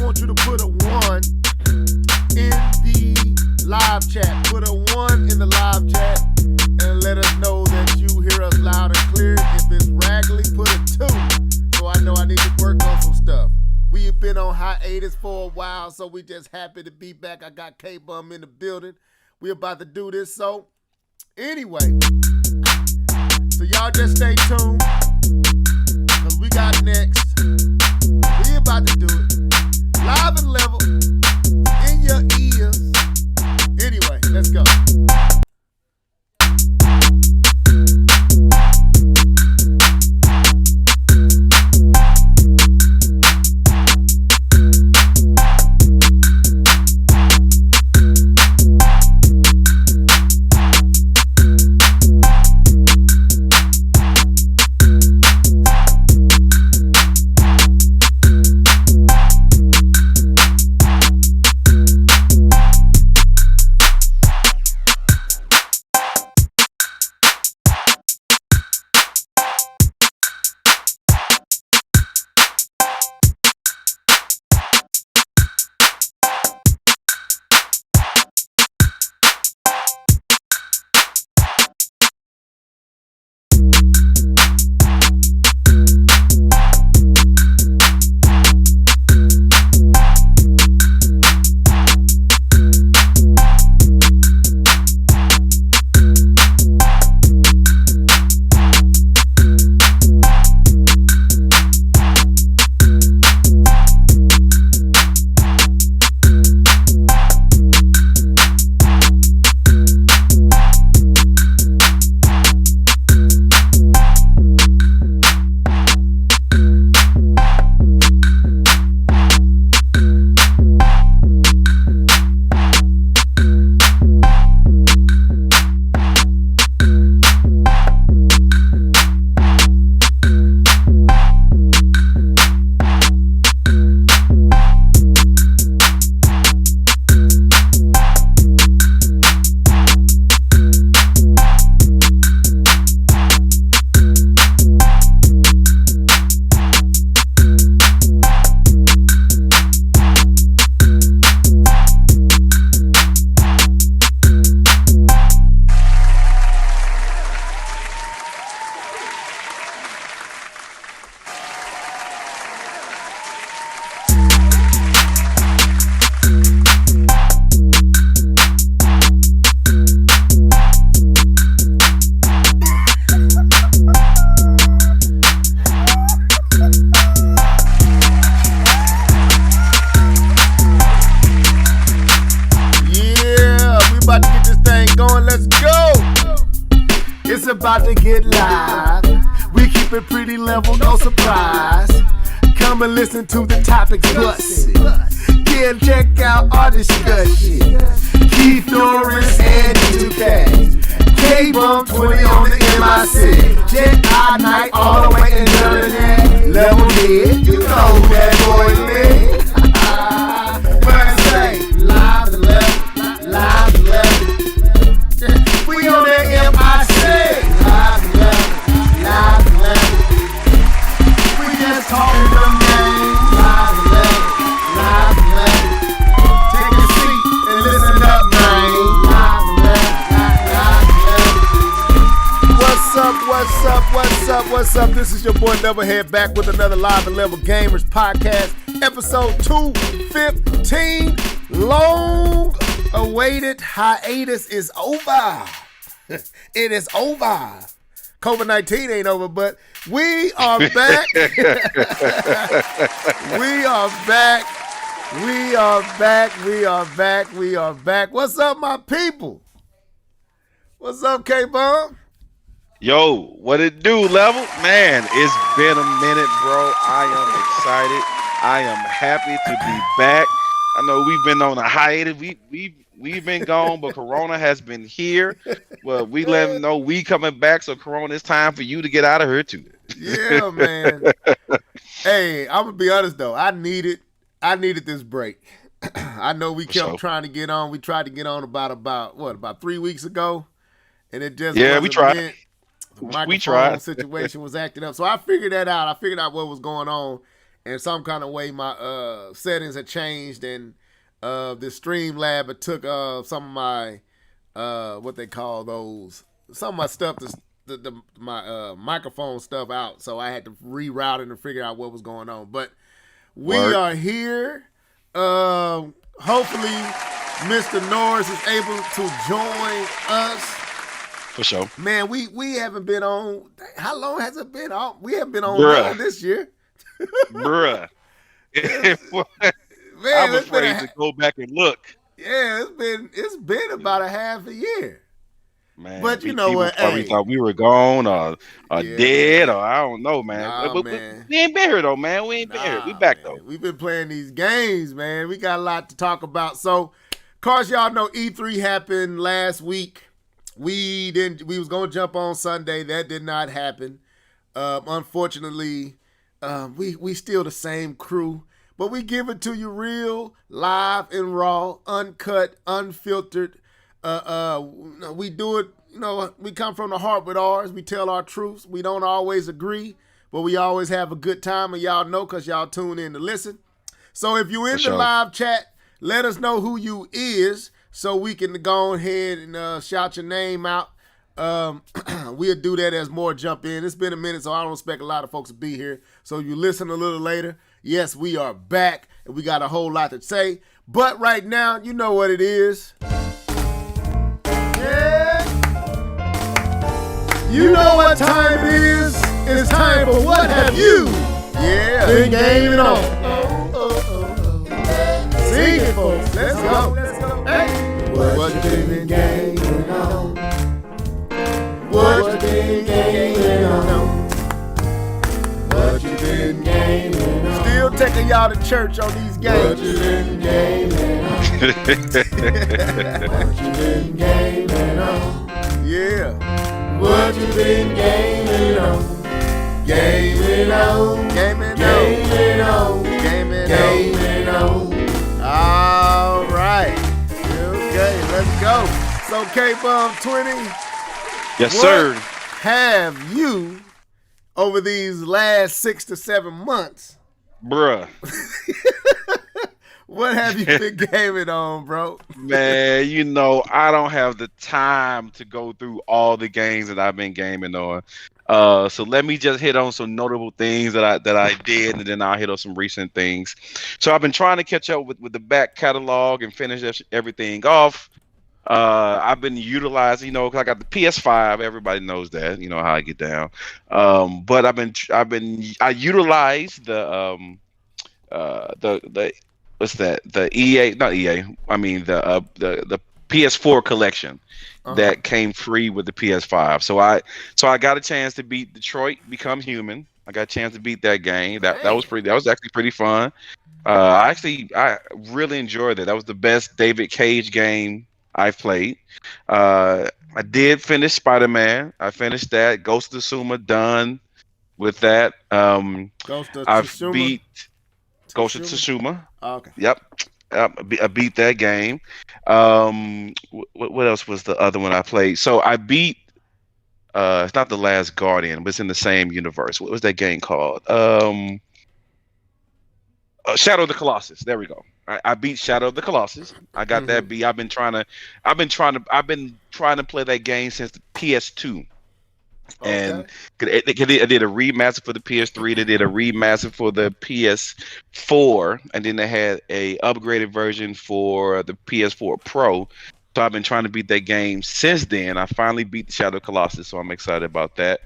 want you to put a 1 in the live chat. Put a 1 in the live chat and let us know that you hear us loud and clear. If it's raggedy, put a 2 so I know I need to work on some stuff. We have been on hiatus for a while, so we just happy to be back. I got K-Bum in the building. We about to do this, so anyway. So y'all just stay tuned, because we got next. We about to do it. Live and level, in your ears. Anyway, let's go. About to get live. We keep it pretty level, no surprise. Come and listen to the topics busted. Yeah, check out our discussion. Keith Norris and 2K. K-Bum 20 on the MIC. Jet I night all the way in dirty. Level head, you know who that boy is. What I say? Live and level, live and level. We on that MIC. Talking them names, live and level. Take a seat and listen up, man. Live and level. What's up? This is your boy Doublehead back with another Live and Level Gamers podcast, episode 215. Long awaited hiatus is over. It is over. COVID-19 ain't over, but we are back. We are back. What's up, my people? What's up, K-Bum? Yo, what it do, Level? Man, it's been a minute, bro. I am excited. I am happy to be back. I know we've been on a hiatus. We've been gone, but Corona has been here. Well, we let them know we coming back, so Corona, it's time for you to get out of here too. Yeah, man. Hey, I'm gonna be honest though. I needed this break. I know we kept trying to get on. We tried to get on about 3 weeks ago, and it just we tried. The microphone situation was acting up, so I figured that out. I figured out what was going on, and some kind of way my settings had changed, and the Streamlab it took some of my what they call those, some of my stuff, my microphone stuff out, so I had to reroute it and figure out what was going on. But we are here. Hopefully, Mr. Norris is able to join us. For sure. Man, we haven't been on. How long has it been on? We haven't been on this year. Bruh. Man, I'm afraid to go back and look. Yeah, it's been about a half a year. Man, but you know what? Probably thought we were gone or dead, or I don't know, man. Nah, man. We ain't been here though, man. We ain't been here. We back though. We've been playing these games, man. We got a lot to talk about. So, of course, y'all know E3 happened last week. We was gonna jump on Sunday. That did not happen. Unfortunately, we still the same crew, but we give it to you real, live and raw, uncut, unfiltered. We do it, we come from the heart with ours. We tell our truths. We don't always agree, but we always have a good time, and y'all know because y'all tune in to listen. So if you in the live chat, let us know who you is so we can go ahead and shout your name out. We'll do that as more jump in. It's been a minute, so I don't expect a lot of folks to be here. So you listen a little later. Yes, we are back, and we got a whole lot to say. But right now, you know what it is. Yeah. You know what time it is. It's time for What Have You? Yeah. Been gaming on. Sing it, folks. Let's go. Hey. What you been gaming on? What you been gaming on? What you been gaming on? Still taking y'all to church on these games. What you been gaming on? What you been gaming on? Yeah. What you been gaming on? Gaming on. Gaming on. Gaming on. Gaming on. All right. Okay, let's go. So K-Bum 20. Yes, sir. Have you over these last 6 to 7 months? Bruh. What have you been gaming on, bro? Man, I don't have the time to go through all the games that I've been gaming on. So let me just hit on some notable things that I did, and then I'll hit on some recent things. So I've been trying to catch up with the back catalog and finish everything off. I've been utilizing, cause I got the PS5. Everybody knows that, how I get down. But I utilized the what's that? The EA, not EA. I mean the PS4 collection that came free with the PS5. So I got a chance to beat Detroit Become Human. I got a chance to beat that game. That was actually pretty fun. I really enjoyed it. That was the best David Cage game I've played. I did finish Spider-Man. I finished that. Ghost of Tsushima, done with that. I've beat Ghost of Tsushima. Oh, okay. Yep. I beat that game. What else was the other one I played? So I beat. It's not The Last Guardian, but it's in the same universe. What was that game called? Shadow of the Colossus. There we go. I beat Shadow of the Colossus. I got that beat. I've been trying to play that game since the PS2. And they did a remaster for the PS3. They did a remaster for the PS4, and then they had a upgraded version for the PS4 Pro. So I've been trying to beat that game since then. I finally beat the Shadow of Colossus, so I'm excited about that.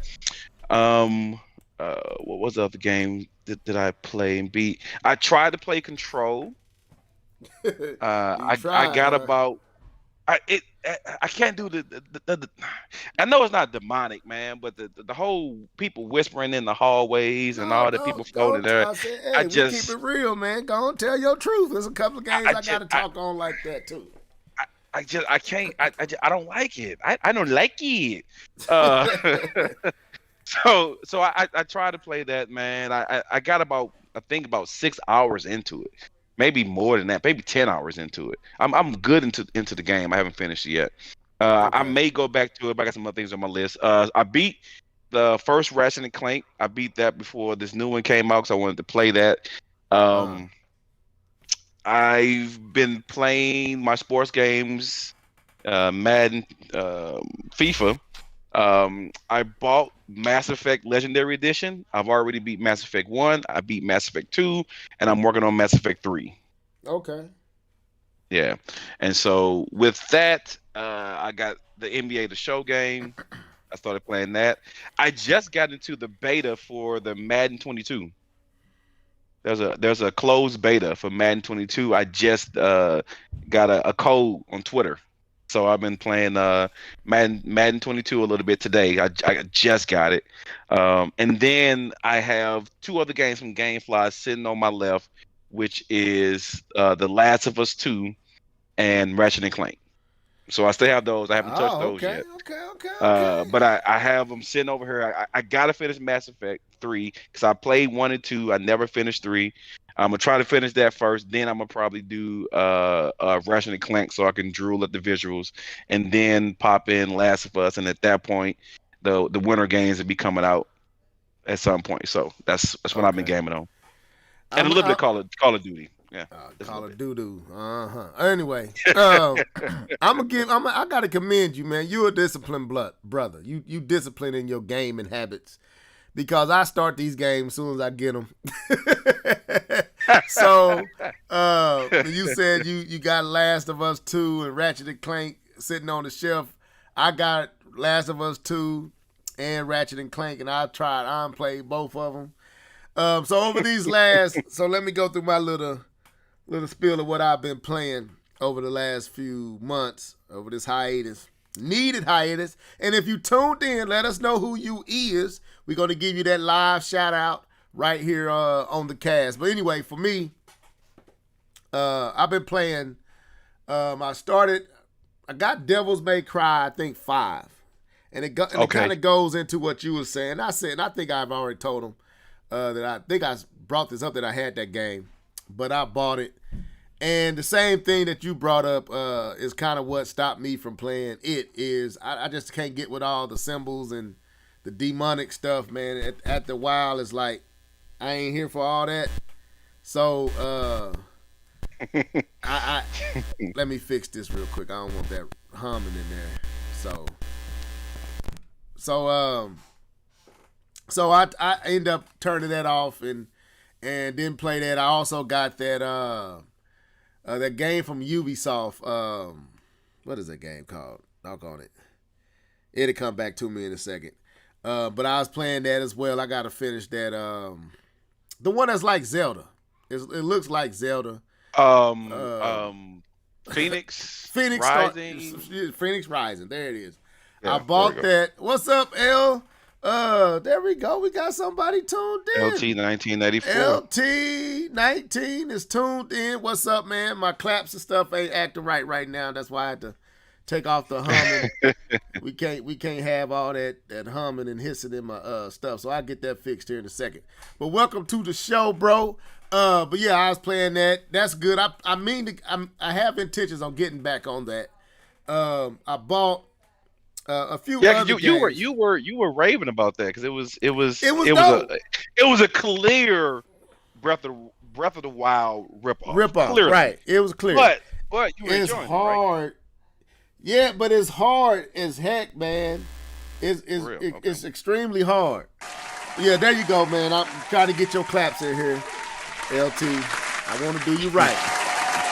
What was the other game that I play and beat? I tried to play Control. I got about. I can't do the I know it's not demonic, man, but the whole people whispering in the hallways and all the people floating there. We keep it real, man. Go on, tell your truth. There's a couple of games I got to talk on like that too. I can't. I don't like it. I don't like it. So I tried to play that, man. I got about 6 hours into it. Maybe more than that, maybe 10 hours into it. I'm good into the game. I haven't finished it yet. I may go back to it, but I got some other things on my list. I beat the first Ratchet and Clank. I beat that before this new one came out because I wanted to play that. Uh-huh. I've been playing my sports games, Madden, FIFA. I bought Mass Effect Legendary Edition. I've already beat Mass Effect 1. I beat Mass Effect 2, and I'm working on Mass Effect 3. Okay. Yeah. And so with that, I got the NBA The Show game. I started playing that. I just got into the beta for the Madden 22. There's a closed beta for Madden 22. I just got a code on Twitter. So I've been playing Madden 22 a little bit today. I just got it. And then I have two other games from GameFly sitting on my left, which is The Last of Us 2 and Ratchet and Clank. So I still have those. I haven't touched those yet. Okay. But I have them sitting over here. I gotta finish Mass Effect 3 because I played 1 and 2. I never finished 3. I'm gonna try to finish that first. Then I'm gonna probably do Ratchet and Clank so I can drool at the visuals, and then pop in Last of Us. And at that point, the winter games will be coming out at some point. So that's what I've been gaming on, and a little bit of Call of Duty. Yeah, Call of Duty. Anyway, I gotta commend you, man. You're a disciplined brother. You disciplined in your gaming habits, because I start these games as soon as I get them. So you said you got Last of Us 2 and Ratchet and Clank sitting on the shelf. I got Last of Us 2 and Ratchet and Clank, and I played both of them. So over these so let me go through my little spiel of what I've been playing over the last few months, over this needed hiatus. And if you tuned in, let us know who you is. We're going to give you that live shout out right here on the cast. But anyway, for me, I've been playing, I got Devil's May Cry, I think 5. And it kind of goes into what you were saying. I think I've already told them that I think I brought this up, that I had that game, but I bought it. And the same thing that you brought up is kind of what stopped me from playing it. Is I just can't get with all the symbols and the demonic stuff, man. At the while, it's like I ain't here for all that. So I let me fix this real quick. I don't want that humming in there. So I end up turning that off and didn't play that. I also got that that game from Ubisoft. What is that game called? Doggone it. It'll come back to me in a second. But I was playing that as well. I got to finish that. The one that's like Zelda. It looks like Zelda. Phoenix Rising. Phoenix Rising. There it is. Yeah, I bought that. What's up, L? There we go. We got somebody tuned in. LT 1984. LT 19 is tuned in. What's up, man? My claps and stuff ain't acting right now. That's why I had to take off the humming. we can't have all that humming and hissing in my stuff. So I'll get that fixed here in a second. But welcome to the show, bro. But yeah, I was playing that. That's good. I have intentions on getting back on that. I bought a few other games. You were raving about that because it was a clear Breath of the Wild ripoff. Right? It was clear, but you were it's enjoying hard. It, right? Yeah, but it's hard as heck, man. It's extremely hard. Yeah, there you go, man. I'm trying to get your claps in here, LT. I want to do you right.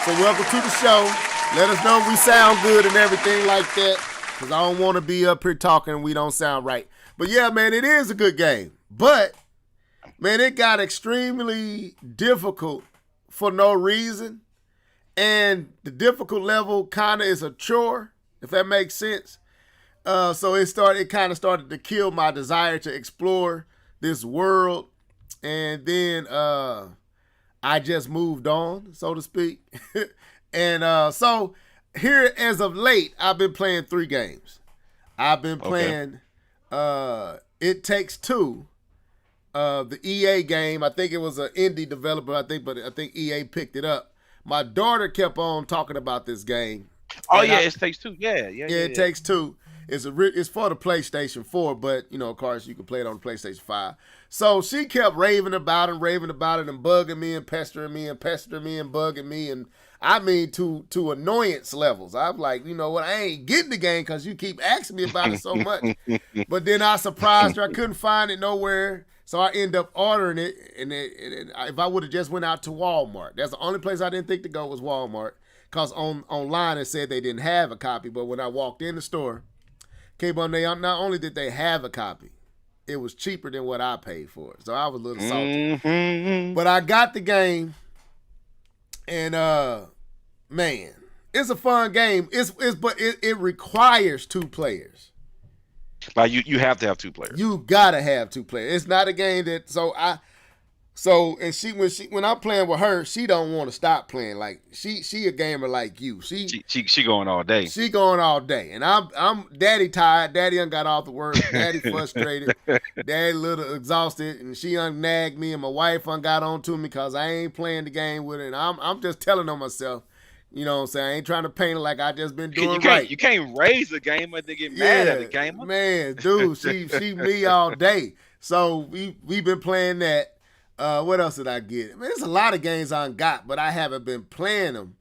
So welcome to the show. Let us know if we sound good and everything like that, because I don't want to be up here talking and we don't sound right. But yeah, man, it is a good game. But, man, it got extremely difficult for no reason. And the difficult level kind of is a chore, if that makes sense. So it kind of started to kill my desire to explore this world. And then I just moved on, so to speak. And so here as of late, I've been playing 3 games. I've been playing It Takes Two, the EA game. I think it was an indie developer, but I think EA picked it up. My daughter kept on talking about this game. Oh yeah, It Takes Two. Yeah. It Takes Two. It's for the PlayStation 4, but of course you can play it on the PlayStation 5. So she kept raving about it, and bugging me and pestering me and bugging me, and I mean to annoyance levels. I'm like, you know what? I ain't getting the game because you keep asking me about it so much. But then I surprised her. I couldn't find it nowhere. So I end up ordering it, and if I would have just went out to Walmart, that's the only place I didn't think to go was Walmart, because online it said they didn't have a copy. But when I walked in the store, came on, they not only did they have a copy, it was cheaper than what I paid for it. So I was a little salty. Mm-hmm. But I got the game, and man, it's a fun game. But it requires 2 players. Like you have to have 2 players. You gotta have 2 players. It's not a game that when I'm playing with her, she don't want to stop playing. Like she a gamer like you. She going all day. She going all day, and I'm daddy tired. Daddy done got off the work. Daddy frustrated. Daddy a little exhausted, and she nagged me, and my wife got on to me because I ain't playing the game with her. And I'm just telling on myself. You know what I'm saying? I ain't trying to paint it like I just been doing right. You can't raise a gamer to get mad at a gamer. Man, dude, she me all day. So we been playing that. What else did I get? I mean, there's a lot of games I got, but I haven't been playing them.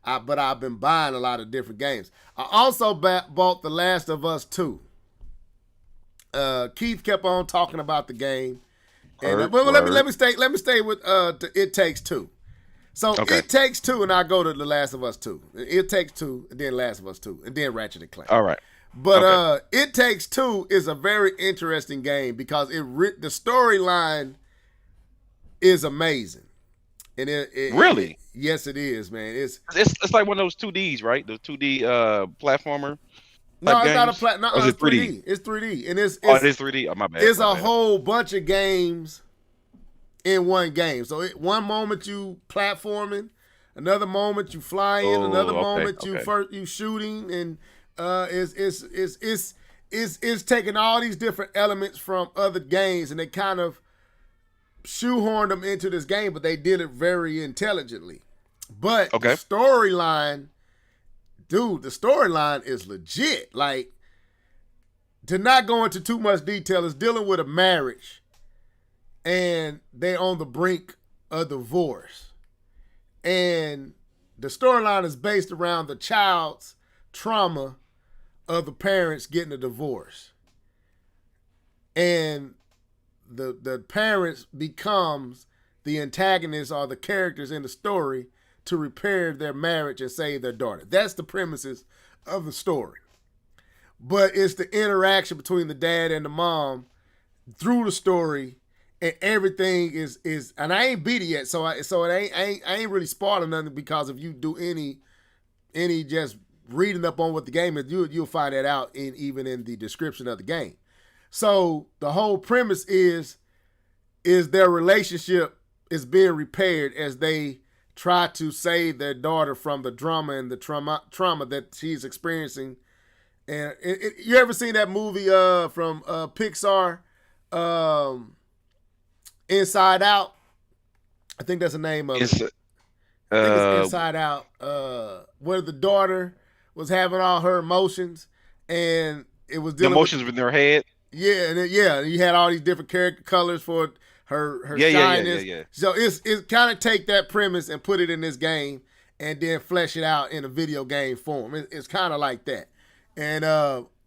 But I've been buying a lot of different games. I also bought The Last of Us 2. Keith kept on talking about the game. And let me stay with It Takes Two. So okay. It Takes Two, and I go to The Last of Us 2. It Takes Two, and then Last of Us 2, and then Ratchet and Clank. All right. But It Takes Two is a very interesting game because the storyline is amazing. And it really? Yes, it is, man. It's like one of those 2Ds, right? The 2D platformer. No, it's games? not a plat. No, it's 3D. It's 3D, and it is 3D. Oh, my bad. It's a whole bunch of games in one game. So one moment you platforming, another moment you flying, another moment you shooting, and it's taking all these different elements from other games, and they kind of shoehorned them into this game, but they did it very intelligently. But the storyline, dude, the storyline is legit. Like, to not go into too much detail, is dealing with a marriage, and they're on the brink of divorce. And the storyline is based around the child's trauma of the parents getting a divorce. And the parents becomes the antagonists or the characters in the story to repair their marriage and save their daughter. That's the premises of the story. But it's the interaction between the dad and the mom through the story, and everything is and I ain't beat it yet, so I ain't really spoiling nothing, because if you do any just reading up on what the game is, you'll find that out even in the description of the game. So the whole premise is their relationship is being repaired as they try to save their daughter from the drama and the trauma that she's experiencing. And you ever seen that movie from Pixar, Inside Out? I think that's the name of it. I think it's Inside Out, where the daughter was having all her emotions, and it was dealing emotions with their head. Yeah, and you had all these different character colors for her shyness. Yeah. So it's kind of take that premise and put it in this game, and then flesh it out in a video game form. It's kind of like that, and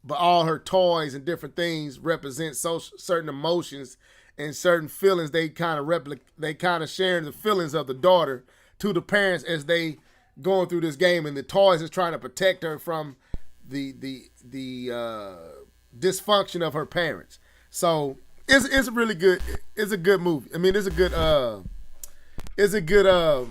but all her toys and different things represent certain emotions and certain feelings. They kind of sharing the feelings of the daughter to the parents as they going through this game, and the toys is trying to protect her from the dysfunction of her parents. So it's really good. It's a good movie. I mean, it's a good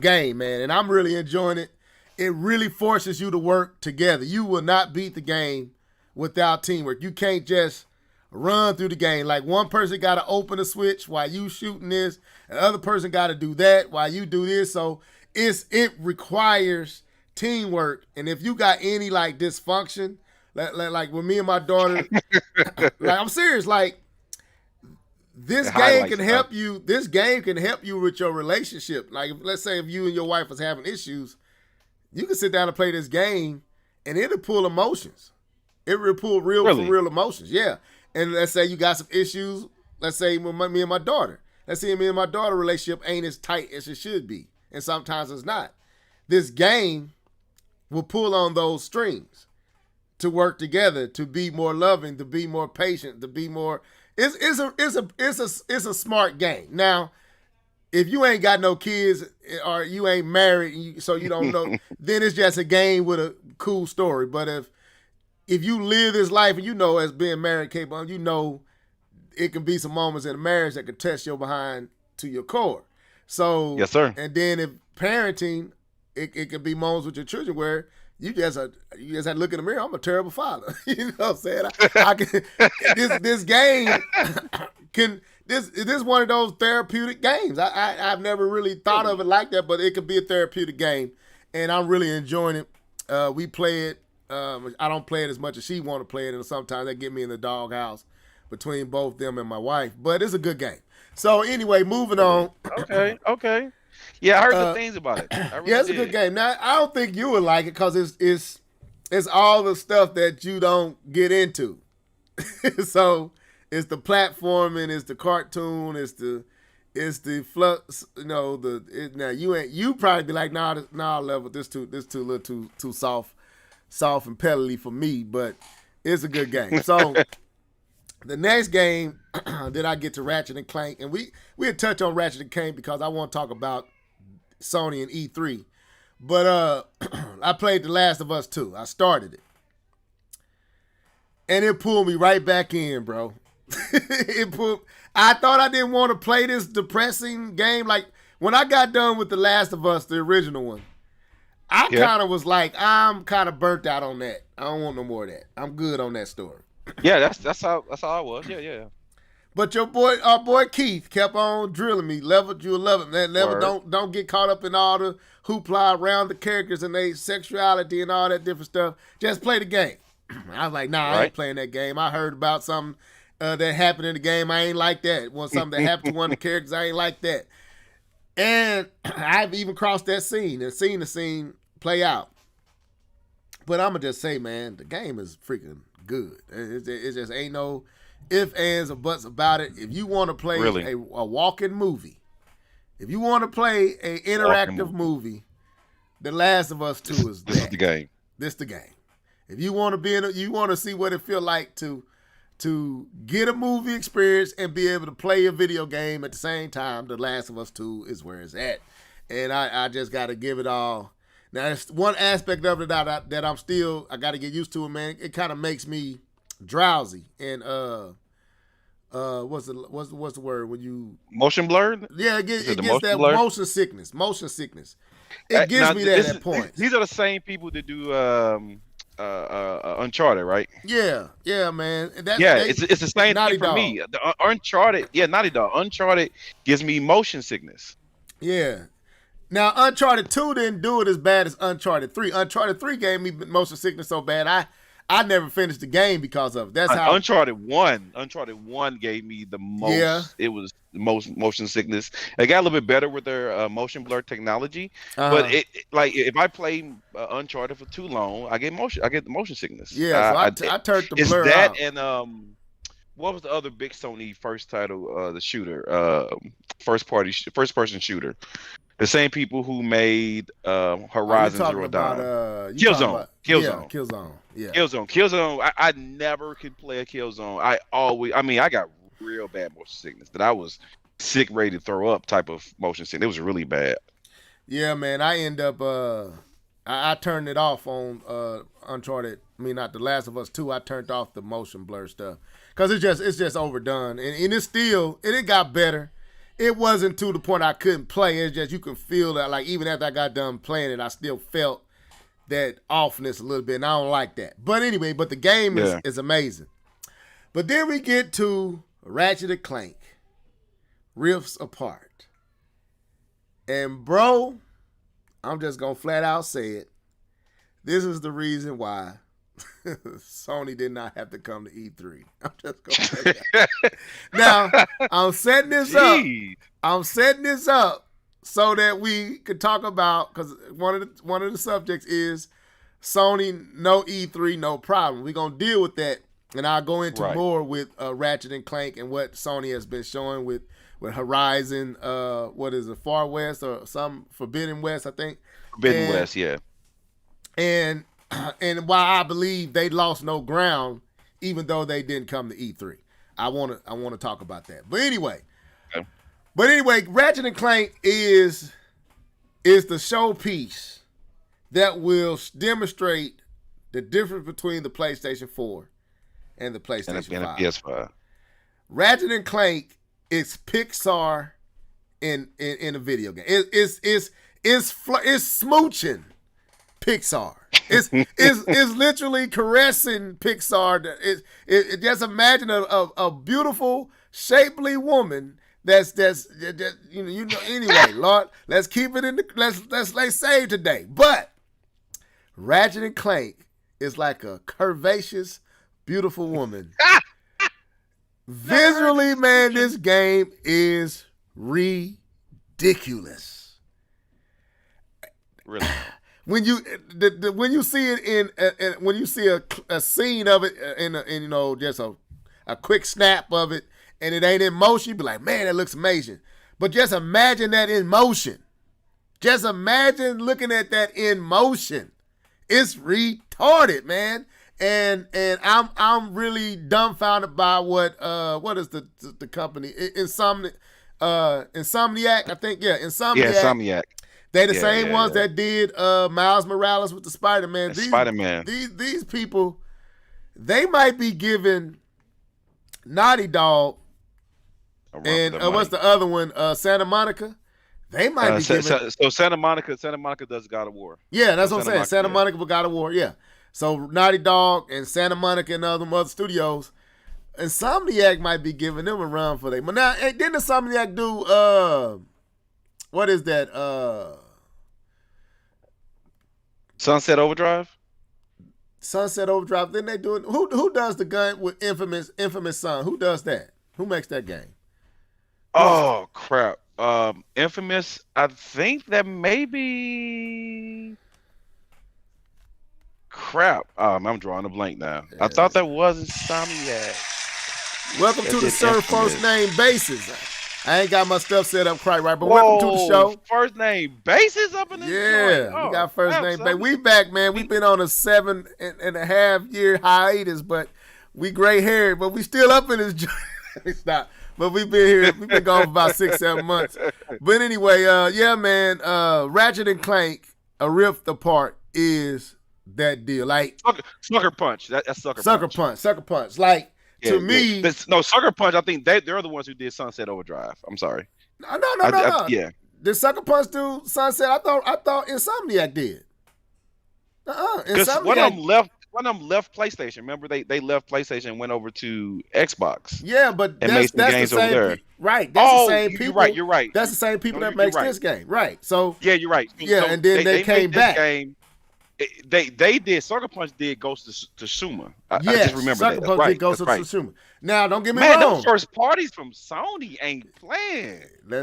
game, man, and I'm really enjoying it. It really forces you to work together. You will not beat the game without teamwork. You can't just run through the game. Like, one person got to open a switch while you shooting this, and the other person got to do that while you do this. So it requires teamwork. And if you got any like dysfunction, like with me and my daughter, like, I'm serious, like, this game can help you. This game can help you with your relationship. Like, let's say if you and your wife was having issues, you can sit down and play this game, and it'll pull emotions. It will pull real for Really? real emotions. Yeah. And let's say you got some issues. Let's say with me and my daughter. Let's say me and my daughter relationship ain't as tight as it should be, and sometimes it's not. This game will pull on those strings to work together, to be more loving, to be more patient, to be more. It's a smart game. Now, if you ain't got no kids or you ain't married, so you don't know, then it's just a game with a cool story. But if you live this life and you know, as being married, capable, you know, it can be some moments in a marriage that can test your behind to your core. So, Yes, sir. And then if parenting, it can be moments with your children where you just have to look in the mirror. I'm a terrible father. You know what I'm saying? I can this game can this is one of those therapeutic games. I've never really thought of it like that, but it could be a therapeutic game, and I'm really enjoying it. We play it. I don't play it as much as she want to play it, and sometimes they get me in the doghouse between both them and my wife. But it's a good game. So anyway, moving on. Okay. Yeah, I heard good things about it. Yeah, it's a good game. Now I don't think you would like it because it's all the stuff that you don't get into. So it's the platforming, it's the cartoon, it's the flux. You know now you probably be like nah level this too little too soft and pedally for me, but it's a good game. So the next game that I get to Ratchet and Clank, and we'll touch on Ratchet and Clank because I want to talk about Sony and E3. But I played The Last of Us 2. I started it. And it pulled me right back in, bro. I thought I didn't want to play this depressing game. Like, when I got done with The Last of Us, the original one, I kind of was like, I'm kind of burnt out on that. I don't want no more of that. I'm good on that story. Yeah, that's how I was. Yeah. But our boy Keith kept on drilling me. Level, you'll love it, man. Level, don't get caught up in all the hoopla around the characters and their sexuality and all that different stuff. Just play the game. I was like, nah, I ain't playing that game. I heard about something that happened in the game. I ain't like that. Something that happened to one of the characters. I ain't like that. And I've even crossed that scene and seen the scene play out. But I'm going to just say, man, the game is freaking good. It just ain't no ifs, ands, or buts about it. If you want to play a walking movie, if you want to play an interactive movie, The Last of Us 2 is that. This is the game. This the game. If you want to you want to see what it feel like to get a movie experience and be able to play a video game at the same time, The Last of Us 2 is where it's at. And I just got to give it all. Now, it's one aspect of it that I got to get used to it, man. It kind of makes me drowsy and what's the word when you motion blurred? Yeah, it gets that motion sickness. It gives me that at points. These are the same people that do Uncharted, right? Yeah, man. It's the same Naughty thing for Dog. me. The Uncharted, Naughty Dog. Uncharted gives me motion sickness. Yeah. Now, Uncharted 2 didn't do it as bad as Uncharted 3. Uncharted 3 gave me motion sickness so bad I never finished the game because of it. That's how Uncharted 1 gave me the most. Yeah. It was the most motion sickness. It got a little bit better with their motion blur technology, but it like if I play Uncharted for too long, I get the motion sickness. Yeah, so I turned the blur out. And what was the other big Sony first title? The shooter, first person shooter. The same people who made Horizon Zero Dawn. Killzone. Yeah. Killzone. I never could play a Killzone. I got real bad motion sickness that I was sick, ready to throw up type of motion sickness. It was really bad. Yeah, man. I end up I turned it off on Uncharted. Not The Last of Us 2. I turned off the motion blur stuff because it's just overdone, and it's still it got better. It wasn't to the point I couldn't play. It's just you can feel that, like, even after I got done playing it, I still felt that offness a little bit, and I don't like that. But anyway, the game is amazing. But then we get to Ratchet and Clank, Rifts Apart. And, bro, I'm just going to flat out say it. This is the reason why Sony did not have to come to E3. I'm just going to say that. Now, I'm setting this up so that we could talk about, because one of the subjects is Sony, no E3, no problem. We're going to deal with that, and I'll go into Right. more with Ratchet and Clank and what Sony has been showing with Horizon, what is it, Far West or some Forbidden West, I think. Forbidden West, yeah. And why I believe they lost no ground, even though they didn't come to E3. I want to talk about that. But anyway, Ratchet and Clank is the showpiece that will demonstrate the difference between the PlayStation 4 and the PlayStation 5. PS5. Ratchet and Clank is Pixar in a video game. It's smooching Pixar. It's literally caressing Pixar. Just imagine a beautiful, shapely woman that's anyway, Lord, let's keep it in the let's lay save today. But Ratchet and Clank is like a curvaceous, beautiful woman. Visually, man, this game is ridiculous. Really? When you see it when you see a scene of it in just a quick snap of it, and it ain't in motion, you be like, man, that looks amazing. But just imagine that in motion. Just imagine looking at that in motion. It's retarded, man. And I'm really dumbfounded by what is the company Insomniac, I think. Yeah, Insomniac. Yeah, Insomniac. They the same ones that did Miles Morales with the Spider-Man. Spider-Man. These people, they might be giving Naughty Dog and what's the other one? Santa Monica. They might be giving. So Santa Monica does God of War. Yeah, that's what I'm saying. Santa Monica with God of War. Yeah. So Naughty Dog and Santa Monica and other studios, Insomniac might be giving them a run for them. But now, didn't Insomniac do what is that? Sunset Overdrive. Sunset Overdrive. Then they do it. Who does the gun with Infamous Son? Who does that? Who makes that game? Oh crap. Infamous. I think that maybe. Crap. I'm drawing a blank now. Yeah. I thought that was Insomniac. Welcome to the Serve First Name Basis. I ain't got my stuff set up quite right, but welcome to the show. First Name Basis up in this joint. We got First Name Basis. We back, man. We've been on a 7.5 year hiatus, but we gray haired, but we still up in this joint. Stop. But we've been here. We've been gone for about 6-7 months. But anyway, yeah, man. Ratchet and Clank, A Rift Apart is that deal. Like Sucker Punch. That's Sucker Punch. Sucker Punch. Like to me, Sucker Punch. I think they're the ones who did Sunset Overdrive. I'm sorry. No. Yeah. Did Sucker Punch do Sunset? I thought Insomniac did. Because one of them left PlayStation. Remember, they left PlayStation and went over to Xbox. Yeah, but that's games the same over there. Right. That's the same people. You're right. That's the same people that makes this game. Right. So yeah, you're right. Yeah, and then they came back. They did. Sucker Punch did Ghost of Tsushima. I just remember Sucker that. Punch did Ghost of Tsushima. Now, don't get me wrong. Those first parties from Sony ain't playing. We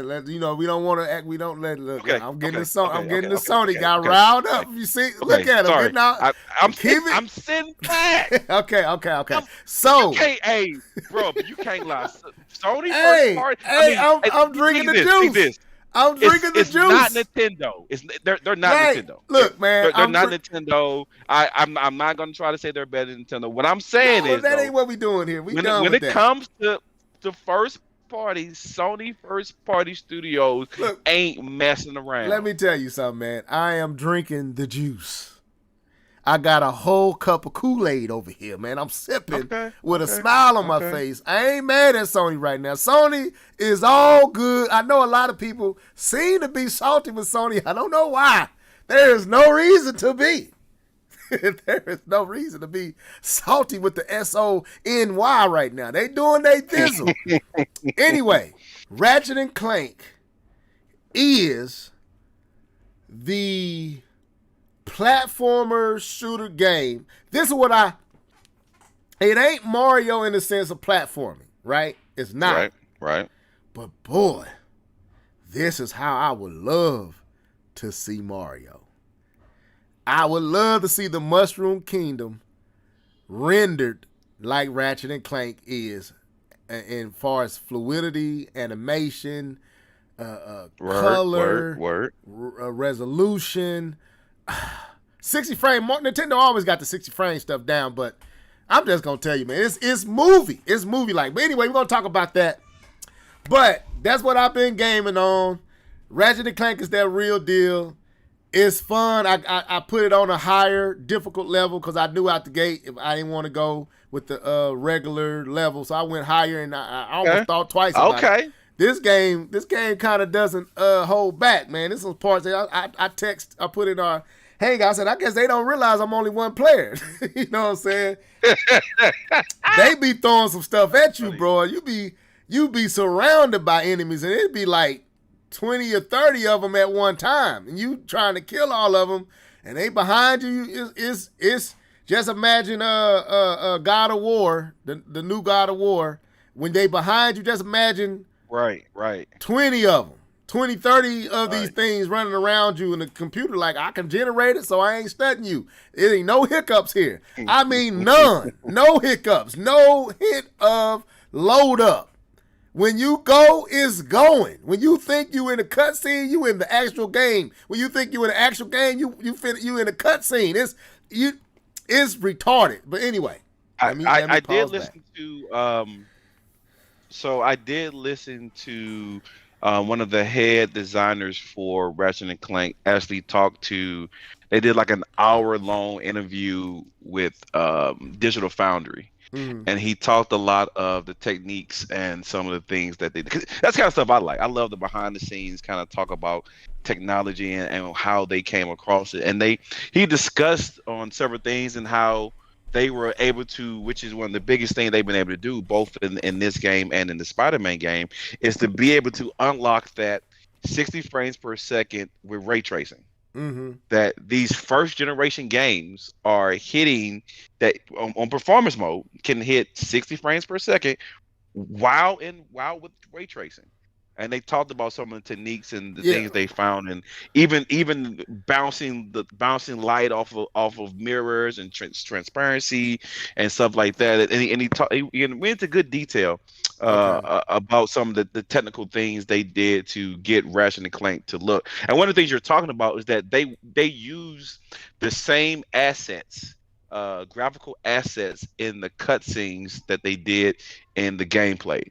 don't want to act. We don't let. Look, okay, I'm getting okay, the Sony. okay, I'm getting okay, the Sony. okay, Got okay, riled up. You see? Look at him. Sorry. I'm sitting back. Okay. So, hey, bro, but you can't lie. Sony hey, first party. Hey, I'm drinking the juice. I'm drinking the juice. It's not Nintendo. They're not Nintendo. Look, man, they're not Nintendo. I'm not gonna try to say they're better than Nintendo. What I'm saying is that ain't what we doing here. When it comes to first party, Sony first party studios ain't messing around. Let me tell you something, man. I am drinking the juice. I got a whole cup of Kool-Aid over here, man. I'm sipping with a smile on my face. I ain't mad at Sony right now. Sony is all good. I know a lot of people seem to be salty with Sony. I don't know why. There is no reason to be. There is no reason to be salty with the SONY right now. They doing they thizzle. Anyway, Ratchet and Clank is the platformer shooter game. This is what it ain't Mario in the sense of platforming, right? It's not. Right. But boy, this is how I would love to see Mario. I would love to see the Mushroom Kingdom rendered like Ratchet and Clank is, in far as fluidity, animation, Word, word, color, word. resolution. 60 frame. Nintendo always got the 60 frame stuff down, but I'm just gonna tell you, man, it's movie. It's movie like. But anyway, we're gonna talk about that. But that's what I've been gaming on. Ratchet and Clank is that real deal. It's fun. I put it on a higher difficult level because I knew out the gate if I didn't want to go with the regular level, so I went higher, and I almost Okay. thought twice about it. Okay. This game kind of doesn't hold back, man. This is parts that I put in our hangout. I said, I guess they don't realize I'm only one player. You know what I'm saying? They be throwing some stuff at you, bro. You be surrounded by enemies, and it'd be like 20 or 30 of them at one time, and you trying to kill all of them, and they behind you. It's just imagine God of War, the new God of War, when they behind you. Just imagine Right, right. 20 of them, 20, 30 of these things running around you, and the computer like, I can generate it, so I ain't studying you. It ain't no hiccups here. I mean, none. No hiccups. No hint of load up. When you go, it's going. When you think you in a cutscene, you in the actual game. When you think you in the actual game, you in a cutscene. It's retarded. But anyway, I did listen to so I did listen to one of the head designers for Ratchet and Clank actually talked to. They did like an hour-long interview with Digital Foundry. And he talked a lot of the techniques and some of the things that they did. That's kind of stuff I like. I love the behind the scenes kind of talk about technology and how they came across it. And he discussed on several things and how they were able to, which is one of the biggest things they've been able to do, both in this game and in the Spider-Man game, is to be able to unlock that 60 frames per second with ray tracing. That these first generation games are hitting that on performance mode can hit 60 frames per second while with ray tracing. And they talked about some of the techniques and the things they found, and even bouncing light off of mirrors and transparency and stuff like that. And he went into good detail about some of the technical things they did to get Ratchet and Clank to look. And one of the things you're talking about is that they use the same assets, graphical assets in the cutscenes that they did in the gameplay.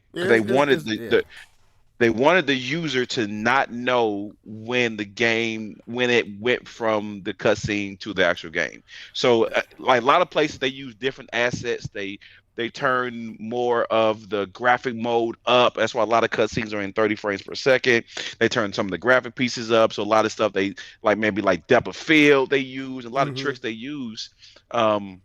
They wanted the user to not know when it went from the cutscene to the actual game. So, like a lot of places, they use different assets. They turn more of the graphic mode up. That's why a lot of cutscenes are in 30 frames per second. They turn some of the graphic pieces up. So a lot of stuff they maybe depth of field they use, a lot of tricks they use when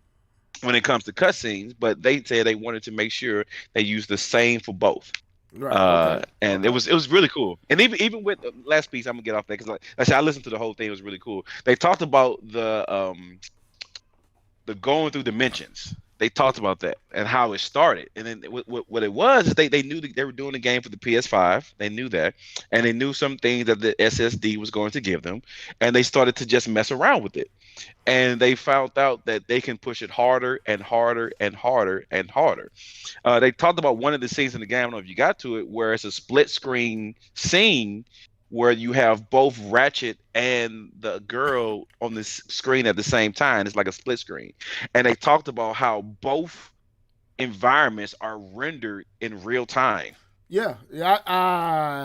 it comes to cutscenes. But they said they wanted to make sure they use the same for both. Right. And it was really cool. And even with the last piece, I'm gonna get off that because I listened to the whole thing. It was really cool. They talked about the going through dimensions. They talked about that and how it started. And then what it was is they knew that they were doing the game for the PS5. They knew that, and they knew some things that the SSD was going to give them, and they started to just mess around with it. And they found out that they can push it harder and harder and harder and harder. They talked about one of the scenes in the game, I don't know if you got to it, where it's a split screen scene where you have both Ratchet and the girl on this screen at the same time. It's like a split screen. And they talked about how both environments are rendered in real time. Yeah.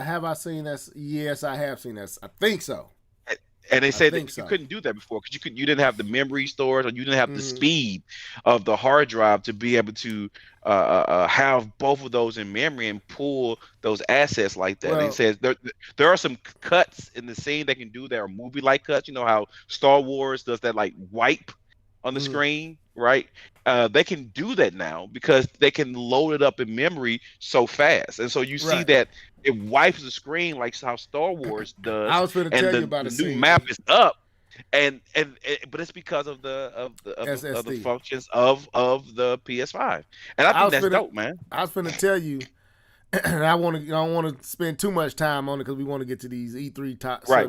Have I seen this? Yes, I have seen this. I think so. And they said that you couldn't do that before because you didn't have the memory storage, or you didn't have the speed of the hard drive to be able to have both of those in memory and pull those assets like that. Well, and he says there are some cuts in the scene they can do that are movie-like cuts. You know how Star Wars does that wipe on the screen, right? They can do that now because they can load it up in memory so fast, and so you see that it wipes the screen like how Star Wars does. I was going to tell you about the new map is up, but it's because of the functions of the PS5, and I think that's dope, man. I was going to tell you. I don't want to spend too much time on it because we want to get to these E3 top. Right.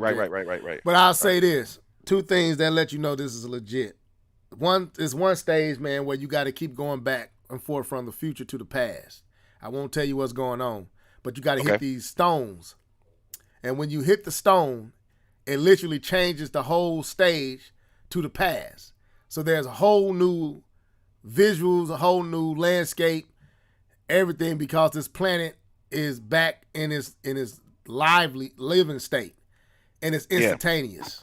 But I'll say this. two things that let you know this is legit. One is one stage, man, where you got to keep going back and forth from the future to the past. I won't tell you what's going on, but you got to hit these stones. And when you hit the stone, it literally changes the whole stage to the past. So there's a whole new visuals, a whole new landscape, everything, because this planet is back in its lively living state, and it's instantaneous.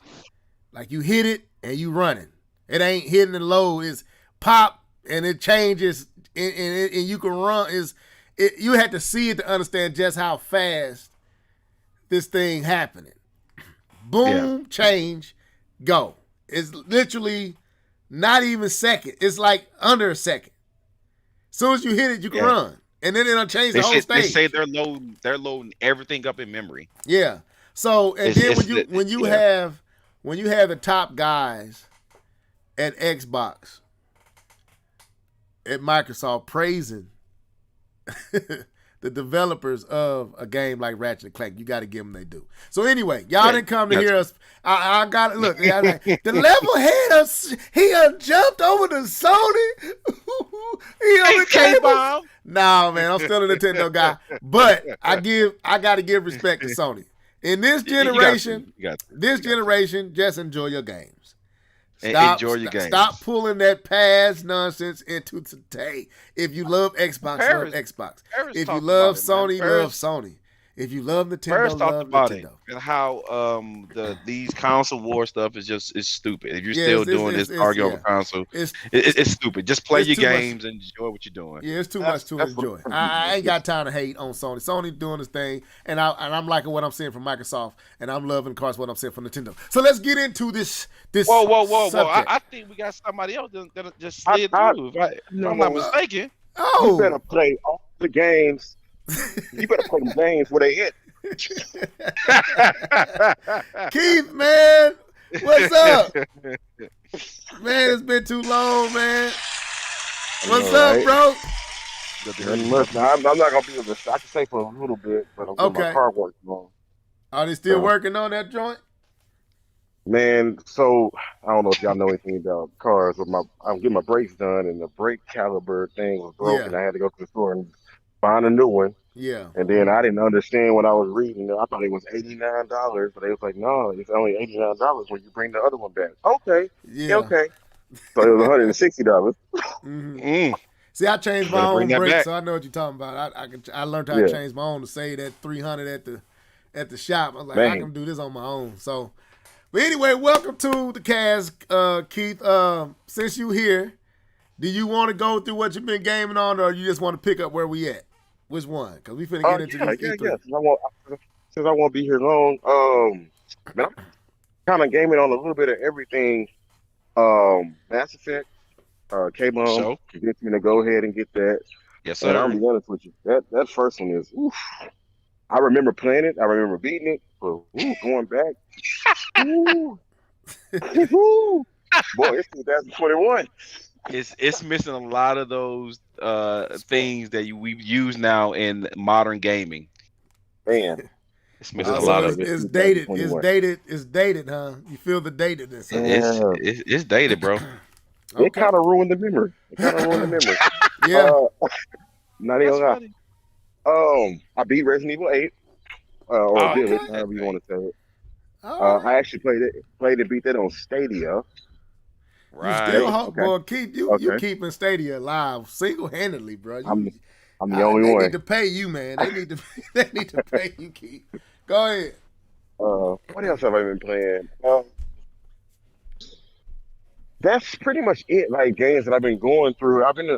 Like you hit it and you running. It ain't hitting and low. It's pop and it changes, and you can run. You had to see it to understand just how fast this thing happening. Boom, change, go. It's literally not even second. It's like under a second. As soon as you hit it, you can run, and then it'll change the whole stage. They say they're loading everything up in memory. Yeah. So and then when you have the top guys at Xbox, at Microsoft praising the developers of a game like Ratchet and Clank, you got to give them they do. So anyway, y'all didn't come to hear us. I got to look. Like, the level head, he jumped over to Sony. He on the cable. Nah, man, I'm still a Nintendo guy, but I got to give respect to Sony. In this generation, just enjoy your games. Enjoy your games. Stop pulling that past nonsense into today. If you love Xbox, love Xbox. If you love Sony, love Sony. If you love Nintendo, love Nintendo. And how these console war stuff is stupid. If you're still doing this arguing over console, it's stupid. Just play your games and enjoy what you're doing. Yeah, it's too much to enjoy. I ain't got time to hate on Sony. Sony doing this thing, and I'm liking what I'm seeing from Microsoft, and I'm loving, of course, what I'm seeing from Nintendo. So let's get into this. Whoa! I think we got somebody else that just slid through. If I'm not mistaken. Oh, you better play all the games. You better play them games where they hit. Keith, man, what's up? Man, it's been too long, man. What's up, bro? Listen, I'm not gonna be able to. I can say for a little bit, but I'm getting my car working on. Are they still working on that joint? Man, so I don't know if y'all know anything about cars, but I'm getting my brakes done, and the brake caliber thing was broken. I had to go to the store and find a new one. Yeah. And then I didn't understand what I was reading. I thought it was $89, but they was like, no, it's only $89 when you bring the other one back. Okay. Yeah. Okay. So it was $160. Mm-hmm. See, I changed my own brakes, so I know what you're talking about. I learned how to change my own to save that $300 at the shop. I was like, I can do this on my own. So, but anyway, welcome to the cast, Keith. Since you here, do you want to go through what you've been gaming on, or you just want to pick up where we at? Which one? Because we finna get into this E3. Since I won't be here long, man, I'm kind of gaming on a little bit of everything. Mass Effect, came on, convinced me to go ahead and get that. Yes, sir. And I'm be honest with you, that first one is, oof. I remember playing it, I remember beating it, but going back, boy, it's 2021. It's missing a lot of those things that we use now in modern gaming. Man, it's missing a lot of it. It's dated. It's dated, huh? You feel the datedness. It's dated, bro. It kind of ruined the memory. Yeah. Not even lie. I beat Resident Evil 8. Or did it, however you want to say it. I actually played it, beat that on Stadia. Right. You still boy, Keith, you keeping Stadia alive single-handedly, bro. I'm the only one. They need to pay you, man. They need to pay you, Keith. Go ahead. What else have I been playing? That's pretty much it. Like games that I've been going through. I've been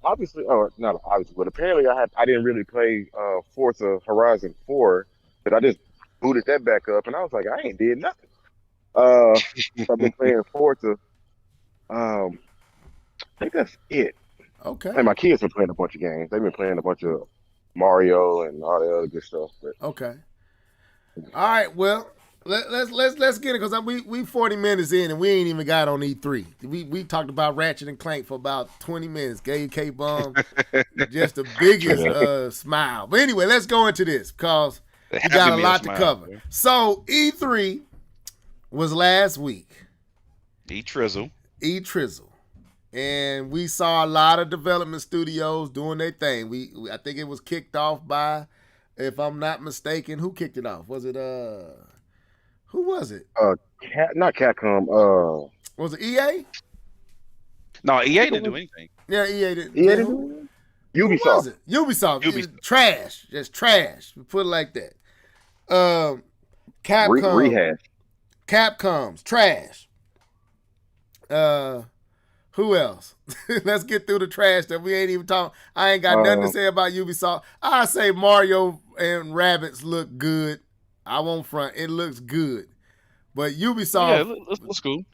obviously, not obviously, but apparently I didn't really play Forza Horizon 4, but I just booted that back up, and I was like, I ain't did nothing. I've been playing Forza. I think that's it. Okay. And my kids been playing a bunch of games. They've been playing a bunch of Mario and all the other good stuff. But. Okay. All right. Well, let's get it, because we 40 minutes in and we ain't even got on E3. We talked about Ratchet and Clank for about 20 minutes. Gave K-Bum just the biggest smile. But anyway, let's go into this because we got a lot to cover. So E3. was last week. Trizzle. Trizzle. And we saw a lot of development studios doing their thing. I think it was kicked off by, if I'm not mistaken, who kicked it off? Was it who was it? Not Capcom. Was it EA? No, I EA think it didn't do was anything. Yeah, EA didn't. EA Yeah, didn't who, do it? who was Ubisoft. it? Ubisoft. Ubisoft. Trash. Just trash. We put it like that. Capcom. Rehash. Capcom's trash. Who else? Let's get through the trash that we ain't even talking. I ain't got nothing to say about Ubisoft. I say Mario and Rabbids look good. I won't front. It looks good. But Ubisoft, Yeah, let's go.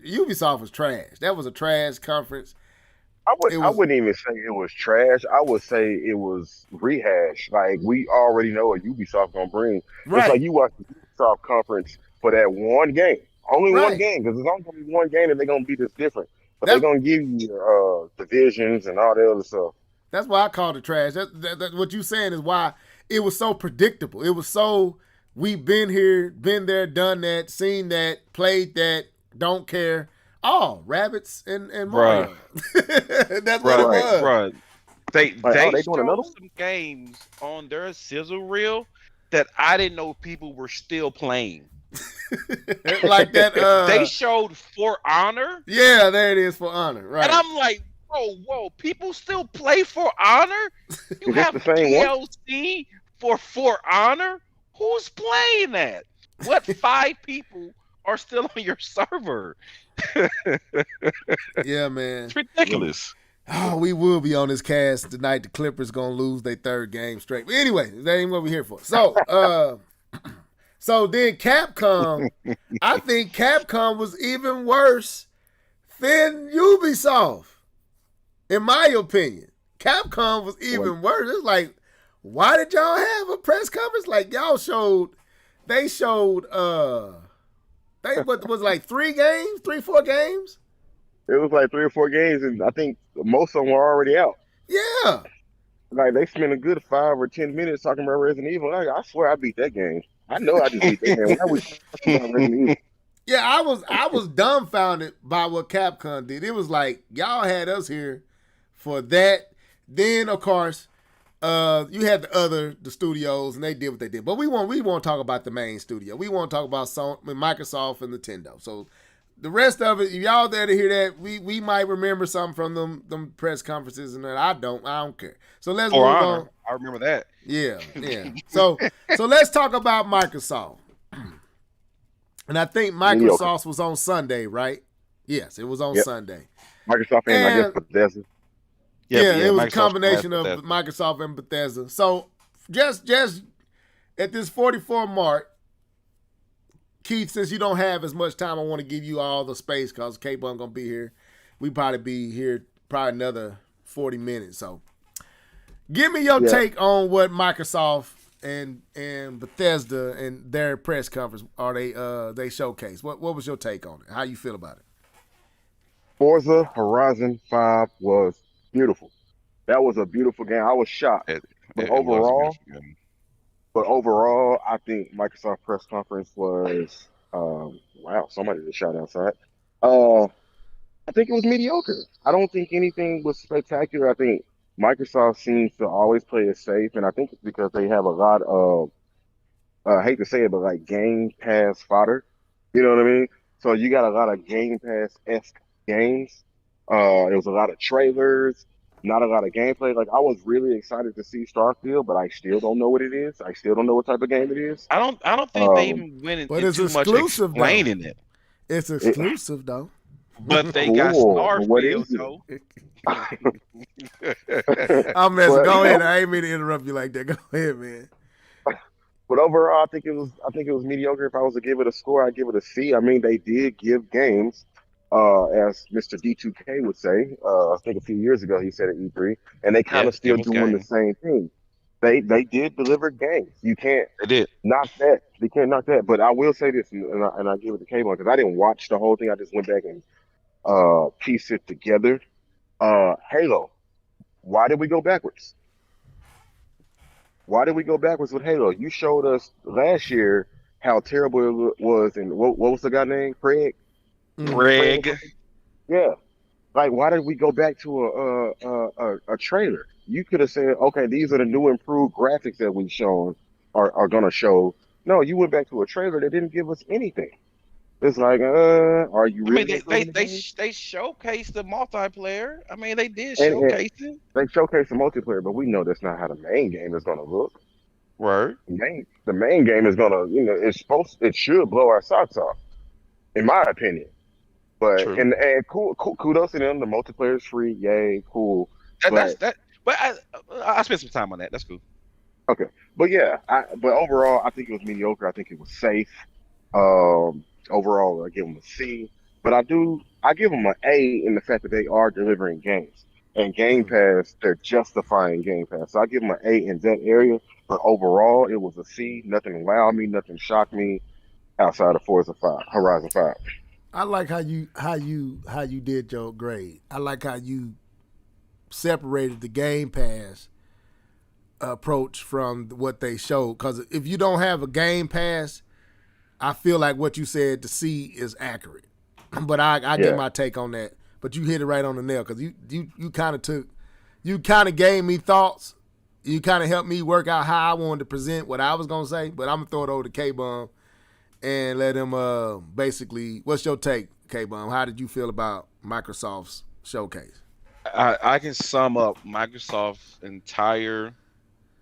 Ubisoft was trash. That was a trash conference. I It was wouldn't even say it was trash. I would say it was rehash. Like we already know what Ubisoft gonna bring. It's like right, you watch the Ubisoft conference for that one game, only one right. game, because it's only gonna be one game that they're gonna be this different. But they're That gonna give you divisions and all the other stuff. that's why I called it trash. That what you saying is why it was so predictable. It was so we've been here, been there, done that, seen that, played that, don't care. Oh, rabbits and Mario. That's what it Right. was. Bruh. They Like, oh, they doing showed another one? some games on their sizzle reel that I didn't know people were still playing. Like that. They showed For Honor, Yeah, there it is, For Honor. Right. and I'm like, whoa, people still play For Honor? You Is this have the same one? DLC for Honor? Who's playing that? What 5 people are still on your server? Yeah, man. It's ridiculous. Oh, we will be on this cast tonight. The Clippers gonna lose their third game straight. But anyway, that ain't what we're here for. So, so then Capcom, I think Capcom was even worse than Ubisoft, in my opinion. Capcom was even worse. It's like, why did y'all have a press conference? Like y'all showed, they showed, what was it, like 4 games? It was like 3 or 4 games, and I think most of them were already out. Yeah. Like they spent a good 5 or 10 minutes talking about Resident Evil. I swear I beat that game. I know I just beat that game. Why are we talking about Resident Evil? Yeah, I was dumbfounded by what Capcom did. It was like y'all had us here for that. Then of course, you had the studios and they did what they did. But we won't talk about the main studio. We want to talk about Sony, Microsoft and Nintendo. So the rest of it, if y'all there to hear that, we might remember something from them press conferences and that. I don't care. So let's move on. I remember that. Yeah. So let's talk about Microsoft. And I think Microsoft was on Sunday, right? Yes, it was on Sunday. Microsoft and I guess Bethesda. Yeah, it was a Microsoft combination of Bethesda. Microsoft and Bethesda. So just at this 44 mark, Keith, since you don't have as much time, I want to give you all the space because K-Bun going to be here. We probably be here another 40 minutes. So give me your take on what Microsoft and Bethesda and their press conference they showcase. What was your take on it? How you feel about it? Forza Horizon 5 was beautiful. That was a beautiful game. I was shocked. But It was a beautiful game. But overall, I think Microsoft press conference was wow, somebody just shot outside. I think it was mediocre. I don't think anything was spectacular. I think Microsoft seems to always play it safe, and I think it's because they have a lot of I hate to say it, but like Game Pass fodder. You know what I mean? So you got a lot of Game Pass-esque games. There was a lot of trailers, not a lot of gameplay. Like I was really excited to see Starfield, but I still don't know what it is. I still don't know what type of game it is. I don't think they even went But into it's too much exclusive, though. explaining it. It's exclusive, though. But they got Cool. What Starfield, is it? though. I'm messing. But, Go you ahead. know, I ain't mean to interrupt you like that. Go ahead, man. But overall, I think it was mediocre. If I was to give it a score, I'd give it a C. I mean, they did give games, as Mr. D2K would say. I think a few years ago he said at E3, and they kind of still give us doing the games. same thing. They did deliver games. You can't They did. knock that. You can't knock that. But I will say this, and I give it to K-Bon because I didn't watch the whole thing. I just went back and pieced it together. Halo. Why did we go backwards? Why did we go backwards with Halo? You showed us last year how terrible it was, and what was the guy name? Craig. Mm-hmm. Craig was Greg. like, yeah. Like, why did we go back to a trailer? You could have said, okay, these are the new improved graphics that we've shown are gonna show. No, you went back to a trailer that didn't give us anything. It's like, are you I mean, really improving the game? they showcased the multiplayer. I mean, they did And showcase it. they showcase the multiplayer, but we know that's not how the main game is gonna look. Word. The main game is gonna, it should blow our socks off, in my opinion. But True. and cool, kudos to them. The multiplayer is free, yay, cool. That's But that. But I spent some time on that. That's cool. okay, but yeah, but overall, I think it was mediocre. I think it was safe. Overall, I give them a C. But I give them an A in the fact that they are delivering games. And Game Mm-hmm. Pass, they're justifying Game Pass. So I give them an A in that area. But overall, it was a C. Nothing wowed me, nothing shocked me outside of Forza 5, Horizon 5. I like how you did your grade. I like how you separated the Game Pass approach from what they showed. Because if you don't have a Game Pass, I feel like what you said to see is accurate. But I get Yeah. my take on that. But you hit it right on the nail because you kind of gave me thoughts. You kind of helped me work out how I wanted to present what I was gonna say. But I'm gonna throw it over to K Bum and let him basically. What's your take, K Bum? How did you feel about Microsoft's showcase? I can sum up Microsoft's entire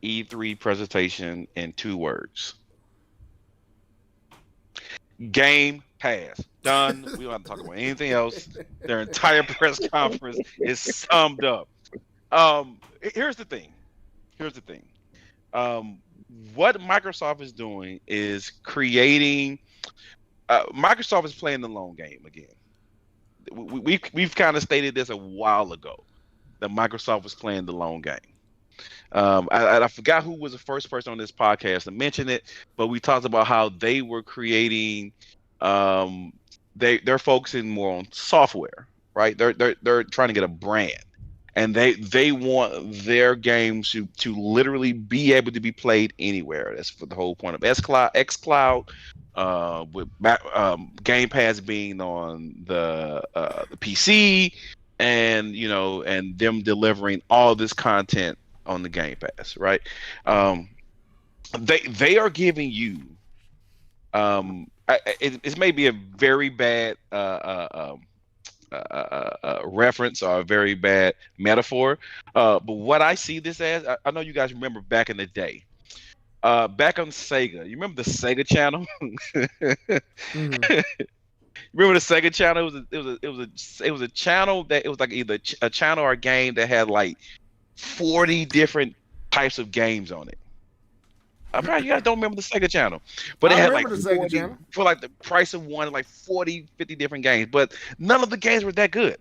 E3 presentation in 2 words: Game Pass. Done. We don't have to talk about anything else. Their entire press conference is summed up. Here's the thing. Here's the thing. Um, what Microsoft is doing is creating. Microsoft is playing the long game again. We've kind of stated this a while ago that Microsoft was playing the long game. I forgot who was the first person on this podcast to mention it, but we talked about how they were creating. They're focusing more on software, right? They're trying to get a brand, and they want their games to literally be able to be played anywhere. That's for the whole point of xCloud, with Game Pass being on the PC, and and them delivering all this content on the Game Pass, right? Um, they are giving you it may be a very bad reference or a very bad metaphor, but what I see this as, I know you guys remember back in the day, back on Sega. You remember the Sega Channel? Mm-hmm. Remember the Sega Channel? It was a channel that it was like either a channel or a game that had like 40 different types of games on it. I'm probably you guys don't remember the Sega Channel, but it I had like remember the Sega 40 Channel. for like the price of one, like 40, 50 different games. But none of the games were that good.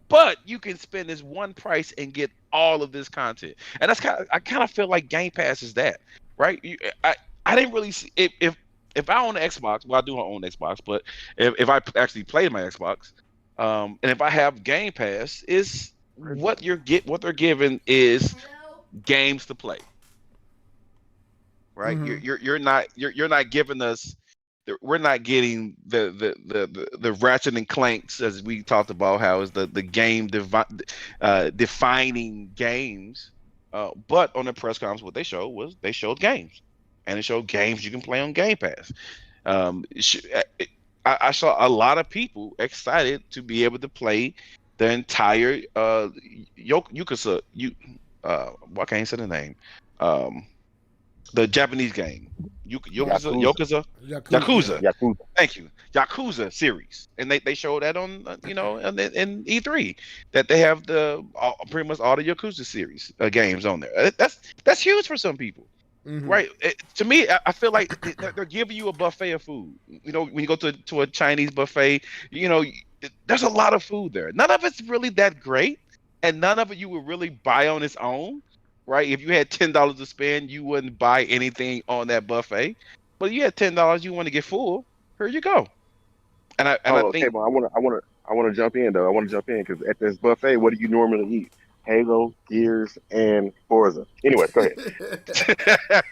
But you can spend this one price and get all of this content, and I kind of feel like Game Pass is that, right? I didn't really see if I own an Xbox. Well, I do own Xbox, but if I actually play my Xbox, and if I have Game Pass, is what they're giving is games to play, right? Mm-hmm. You're not giving us. We're not getting the Ratchet and Clanks as we talked about how is the game defining games, but on the press conference what they showed was they showed games, and they showed games you can play on Game Pass. I saw a lot of people excited to be able to play the entire Yakuza. Why can't I say the name? The Japanese game, Yakuza. Yakuza. Yakuza. Thank you, Yakuza series, and they showed that on in E3 that they have pretty much all the Yakuza series games on there. That's huge for some people. Mm-hmm. Right. To me, I feel like they're giving you a buffet of food. When you go to a Chinese buffet, there's a lot of food there. None of it's really that great, and none of it you would really buy on its own. Right. If you had $10 to spend, you wouldn't buy anything on that buffet. But you had $10, you want to get full. Here you go. And I Oh, okay, think but I want to jump in though. I want to jump in because at this buffet, what do you normally eat? Halo, Gears, and Forza. Anyways, go ahead.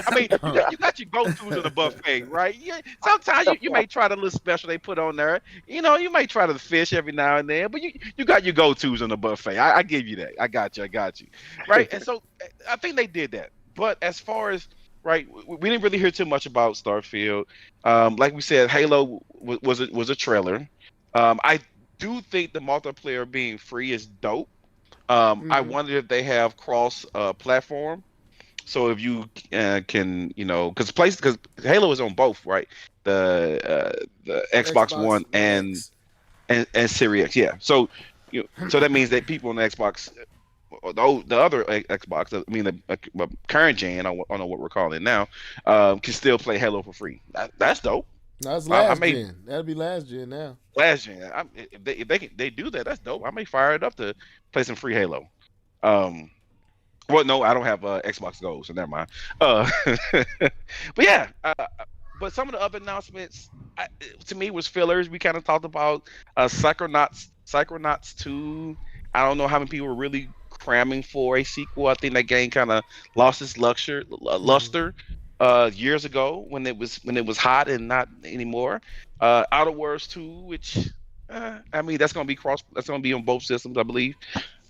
I mean, you got your go-tos in the buffet, right? Sometimes you may try the little special they put on there. You may try the fish every now and then, but you got your go-tos in the buffet. I give you that. I got you. Right? And so I think they did that. But as far as right, we didn't really hear too much about Starfield. Like we said, Halo was a trailer. I do think the multiplayer being free is dope. I wonder if they have cross platform. So if you can, because Halo is on both, right? The Xbox One One and X. and Series X, yeah. So so that means that people on the Xbox, or the other Xbox, I mean the current gen, I don't know what we're calling it now, can still play Halo for free. That's dope. That's I last may gen. That'll be last gen now. last gen. If they do that, that's dope. I may fire it up to play some free Halo. Um, Well, no, I don't have Xbox Gold, so never mind. But yeah, but some of the other announcements to me was fillers. We kind of talked about Psychonauts 2. I don't know how many people were really cramming for a sequel. I think that game kind of lost its luster years ago when it was hot and not anymore. Outer Worlds 2, which I mean that's gonna be on both systems, I believe.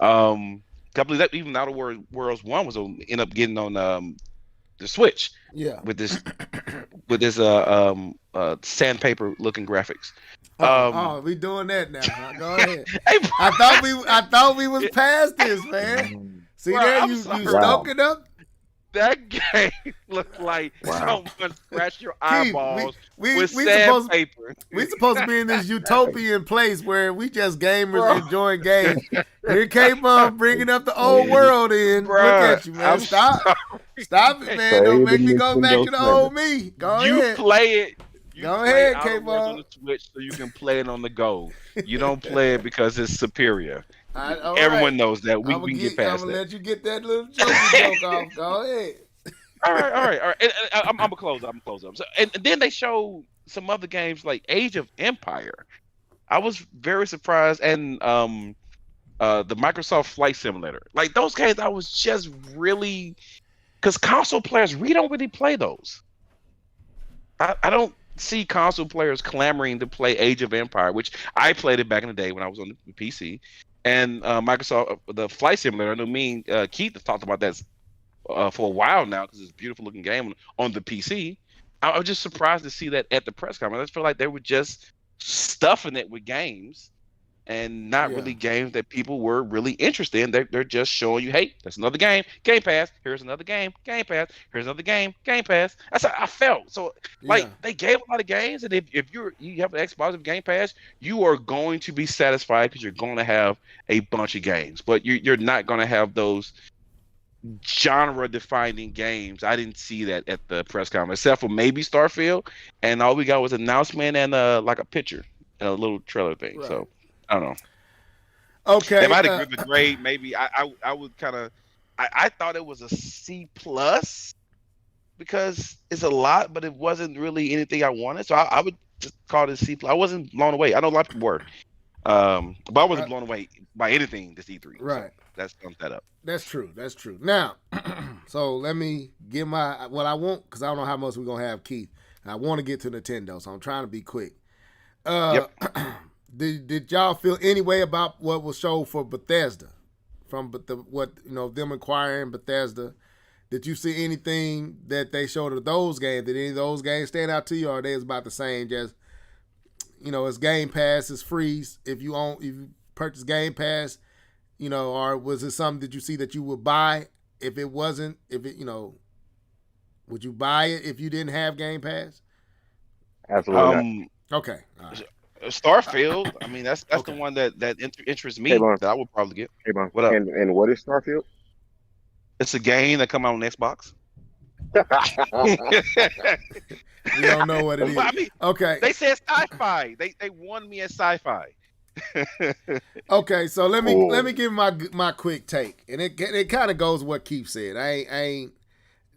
I believe that even Outer Worlds 1 end up getting on the Switch Yeah. with this sandpaper looking graphics. We doing that now. Huh? Go ahead. Hey, I thought we was past this, man. See bro, there, I'm you sorry. stoke it up. That game looked like Wow. someone scratched your Keith, eyeballs we with supposed sandpaper. we supposed to be in this utopian place where we just gamers Bro. enjoying games. Here K-Bum bringing up the old world in. Look Bruh, at you, man. I'm Stop it, man. Don't make me go back to the old me. Go You ahead. play it. You Go play ahead, Outer Worlds on K-Ball. the Switch so you can play it on the go. You don't play it because it's superior. All Everyone right. knows that. We I'm can get past gonna that. let you get that little joke off. Go ahead. All right. And I'm gonna close up. So, and then they show some other games like Age of Empire. I was very surprised, and the Microsoft Flight Simulator. Like those games, I was just really because console players we don't really play those. I don't see console players clamoring to play Age of Empire, which I played it back in the day when I was on the PC. And Microsoft, the Flight Simulator. I know me and Keith have talked about that for a while now because it's a beautiful looking game on the PC. I was just surprised to see that at the press conference. I just feel like they were just stuffing it with games and not really games that people were really interested in. They're just showing you, hey, that's another game, Game Pass. Here's another game, Game Pass. Here's another game, Game Pass. That's how I felt. So they gave a lot of games, and if you have an Xbox with Game Pass, you are going to be satisfied because you're going to have a bunch of games, but you're not going to have those genre-defining games. I didn't see that at the press conference, except for maybe Starfield, and all we got was an announcement and like a picture and a little trailer thing. Right. So I don't know. Okay. If I had to give a grade, maybe I would kind of. I thought it was a C plus because it's a lot, but it wasn't really anything I wanted. So I would just call it a C plus. I wasn't blown away. I know a lot of people were, but I wasn't blown away by anything this E3. Right. So that sums that up. That's true. Now, so let me get what I want because I don't know how much we're gonna have, Keith. I want to get to Nintendo, so I'm trying to be quick. Yep. Did y'all feel any way about what was shown for Bethesda? From them acquiring Bethesda, did you see anything that they showed of those games? Did any of those games stand out to you, or are they about the same? Just it's Game Pass, it's free. If you purchase Game Pass, or was it something that you see that you would buy if it wasn't? Would you buy it if you didn't have Game Pass? Absolutely not. Okay. All right. Starfield. I mean, that's Okay. the one that interests me. Hey, Lon. That I would probably get. Hey, man. What up? And what is Starfield? It's a game that come out on Xbox. We don't know what it is. Well, I mean, Okay. they said sci-fi. They won me at sci-fi. Okay, so let me give my quick take, and it kind of goes what Keith said. I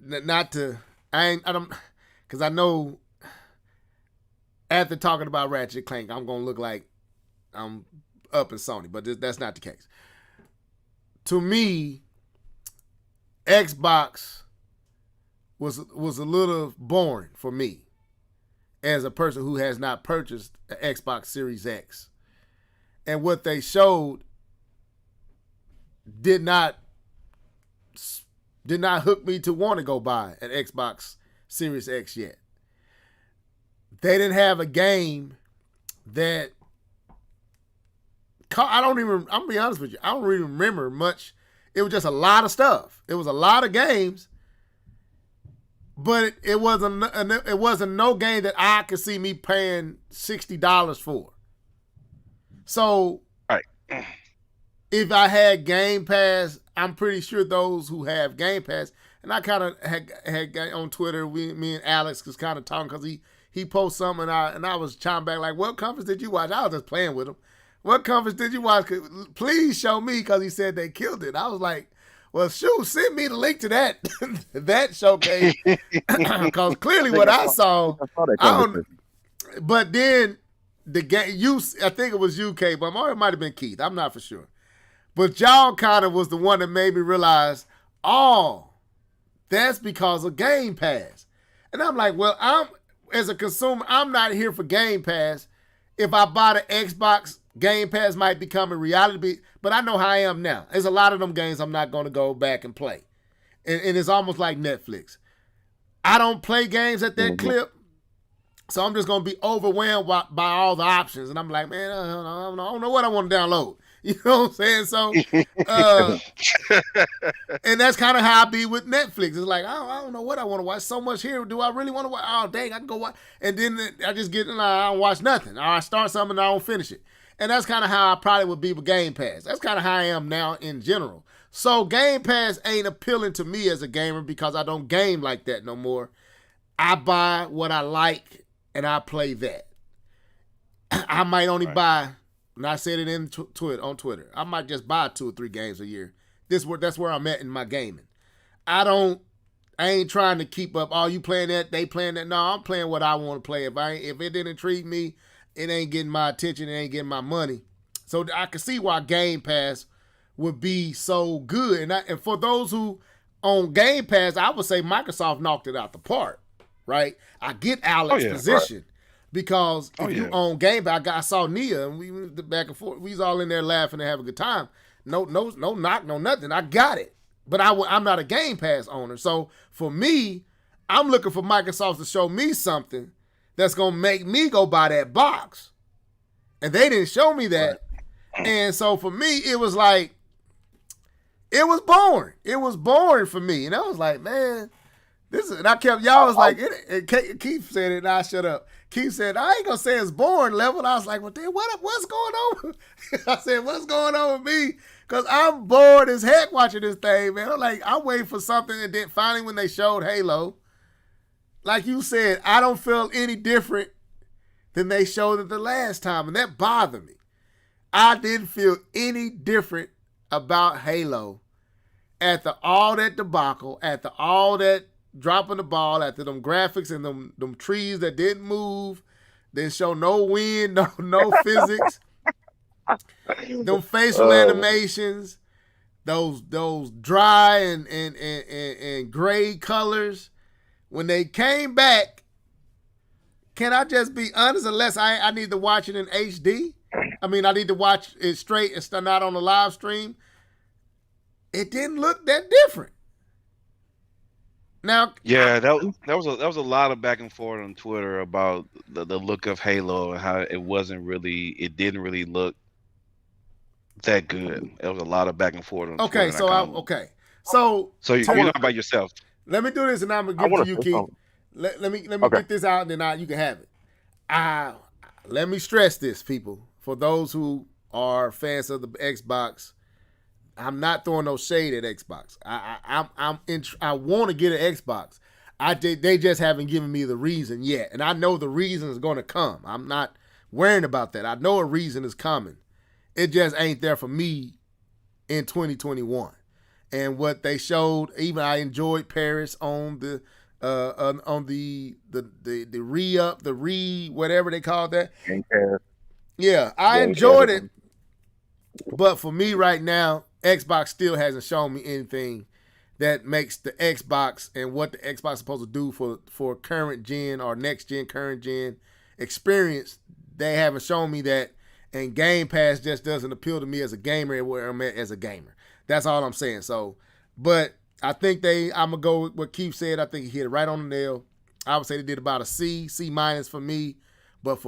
don't because I know after talking about Ratchet Clank, I'm gonna look like I'm up in Sony, but that's not the case. to me, Xbox was a little boring for me as a person who has not purchased an Xbox Series X. And what they showed did not hook me to want to go buy an Xbox Series X yet. They didn't have a game that I'm gonna be honest with you, I don't really remember much. It was just a lot of stuff. It was a lot of games, but it wasn't no game that I could see me paying $60 for. So, Right. If I had Game Pass, I'm pretty sure those who have Game Pass, and I kind of had on Twitter, me and Alex was kind of talking because he posted something, and I was chiming back like, "What conference did you watch?" I was just playing with him. What conference did you watch? Please show me, because he said they killed it. I was like, well, shoot, send me the link to that that showcase, because clearly what I saw, but then the game, I think it was UK, but it might have been Keith. I'm not for sure. But y'all kind of was the one that made me realize, oh, that's because of Game Pass. And I'm like, well, as a consumer, I'm not here for Game Pass. If I buy the Xbox, Game Pass might become a reality, but I know how I am now. There's a lot of them games I'm not going to go back and play. And it's almost like Netflix. I don't play games at that clip, so I'm just going to be overwhelmed by all the options. And I'm like, man, I don't know what I want to download. You know what I'm saying? So, and that's kind of how I be with Netflix. It's like, I don't know what I want to watch. So much here. Do I really want to watch? Oh, dang, I can go watch. And then I just get, I don't watch nothing. Or I start something and I don't finish it. And that's kind of how I probably would be with Game Pass. That's kind of how I am now in general. So Game Pass ain't appealing to me as a gamer because I don't game like that no more. I buy what I like and I play that. I might only buy, and I said it on Twitter, I might just buy 2 or 3 games a year. That's where I'm at in my gaming. I ain't trying to keep up. Oh, you playing that? They playing that? No, I'm playing what I want to play. If it didn't intrigue me, it ain't getting my attention. It ain't getting my money. So I can see why Game Pass would be so good. And for those who own Game Pass, I would say Microsoft knocked it out the park, right? I get Alex's position. Right. Because if you own Game Pass, I saw Nia, and we went back and forth. We was all in there laughing and having a good time. No knock, no nothing. I got it. But I'm not a Game Pass owner. So for me, I'm looking for Microsoft to show me something that's going to make me go buy that box. And they didn't show me that. Right. And so for me, it was like, it was boring. It was boring for me. And I was like, man, and I kept, y'all was like, Keith said it, and I shut up. Keith said, I ain't going to say it's boring level. I was like, well, then what's going on? I said, what's going on with me? Because I'm bored as heck watching this thing, man. I'm waiting for something, and then finally when they showed Halo, like you said, I don't feel any different than they showed it the last time, and that bothered me. I didn't feel any different about Halo after all that debacle, after all that dropping the ball, after them graphics and them trees that didn't move, didn't show no wind, no physics, them facial animations, those dry and gray colors. When they came back, can I just be honest? Unless I need to watch it in HD. I mean, I need to watch it straight and not on the live stream. It didn't look that different. Now, yeah, that was a lot of back and forth on Twitter about the look of Halo and how it didn't really look that good. There was a lot of back and forth on Twitter. So you're not by yourself. Let me do this, and I'm gonna give it to you, Keith. Let me get this out, and then you can have it. Let me stress this, people. For those who are fans of the Xbox, I'm not throwing no shade at Xbox. I want to get an Xbox. They just haven't given me the reason yet, and I know the reason is going to come. I'm not worrying about that. I know a reason is coming. It just ain't there for me in 2021. And what they showed, even I enjoyed Paris on the whatever they called that. Yeah, I enjoyed it. But for me right now, Xbox still hasn't shown me anything that makes the Xbox and what the Xbox is supposed to do for current gen or next gen, current gen experience. They haven't shown me that, and Game Pass just doesn't appeal to me as a gamer where I'm at as a gamer. That's all I'm saying. So, but I think I'm gonna go with what Keith said. I think he hit it right on the nail. I would say they did about a C minus for me, but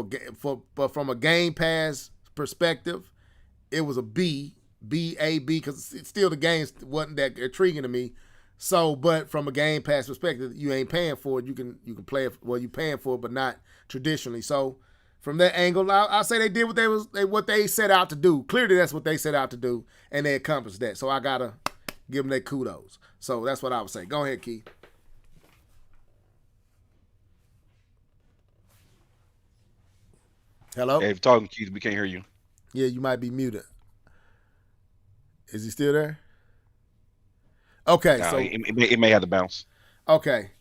but from a Game Pass perspective, it was a B, because it's still the games wasn't that intriguing to me. So, but from a Game Pass perspective, you ain't paying for it. You can play it. Well, you paying for it, but not traditionally. So, from that angle, I'll say they did what they set out to do. Clearly, that's what they set out to do, and they accomplished that. So I gotta give them their kudos. So that's what I would say. Go ahead, Keith. Hello? Hey, if you're talking, Keith, we can't hear you. Yeah, you might be muted. Is he still there? Okay, No, so it may have to bounce. okay.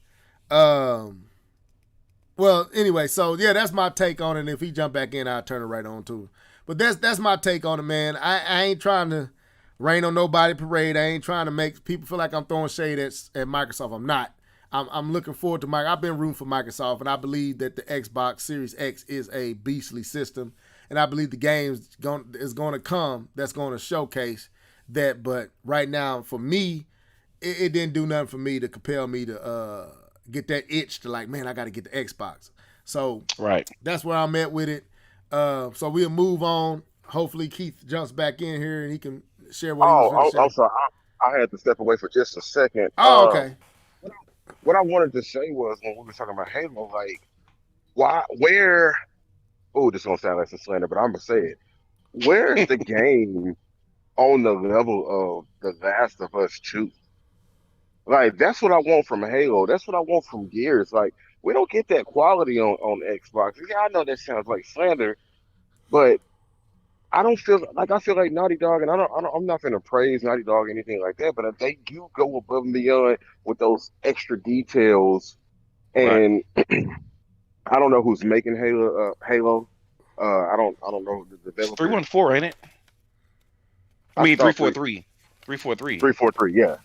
Well, anyway, so yeah, that's my take on it. And if he jump back in, I'll turn it right on to him. But that's my take on it, man. I ain't trying to rain on nobody parade. I ain't trying to make people feel like I'm throwing shade at Microsoft. I'm not. I'm looking forward to I've been rooting for Microsoft, and I believe that the Xbox Series X is a beastly system, and I believe the games is going to come that's going to showcase that. But right now, for me, it didn't do nothing for me to compel me to get that itch to like, man, I got to get the Xbox. So right, that's where I'm at with it. So we'll move on. Hopefully Keith jumps back in here and he can share what he was going to share. I'm sorry. I had to step away for just a second. Oh, okay. What I wanted to say was when we were talking about Halo, like, where, oh, this gonna sound like some slander, but I'm gonna say it. Where's the game on the level of The Last of Us 2? Like, that's what I want from Halo. That's what I want from Gears. Like, we don't get that quality on Xbox. Yeah, I know that sounds like slander, but I feel like Naughty Dog, and I'm not gonna praise Naughty Dog or anything like that, but if they do go above and beyond with those extra details, and right. I don't know who's making Halo. I don't know the developer. 314, ain't it? I mean 343. 343. 343, yeah.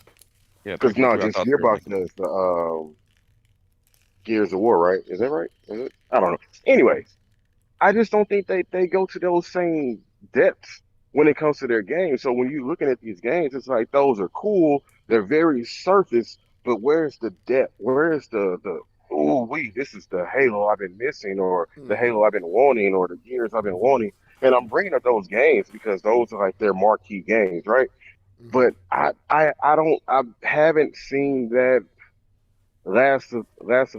Yeah, because no, just Gearbox does the Gears of War, right? Is that right? Is it? I don't know. Anyways, I just don't think they go to those same depths when it comes to their games. So when you're looking at these games, it's like those are cool. They're very surface, but where's the depth? Where's the this is the Halo I've been missing, or the Halo I've been wanting, or the Gears I've been wanting. And I'm bringing up those games because those are like their marquee games, right? But I haven't seen that Last of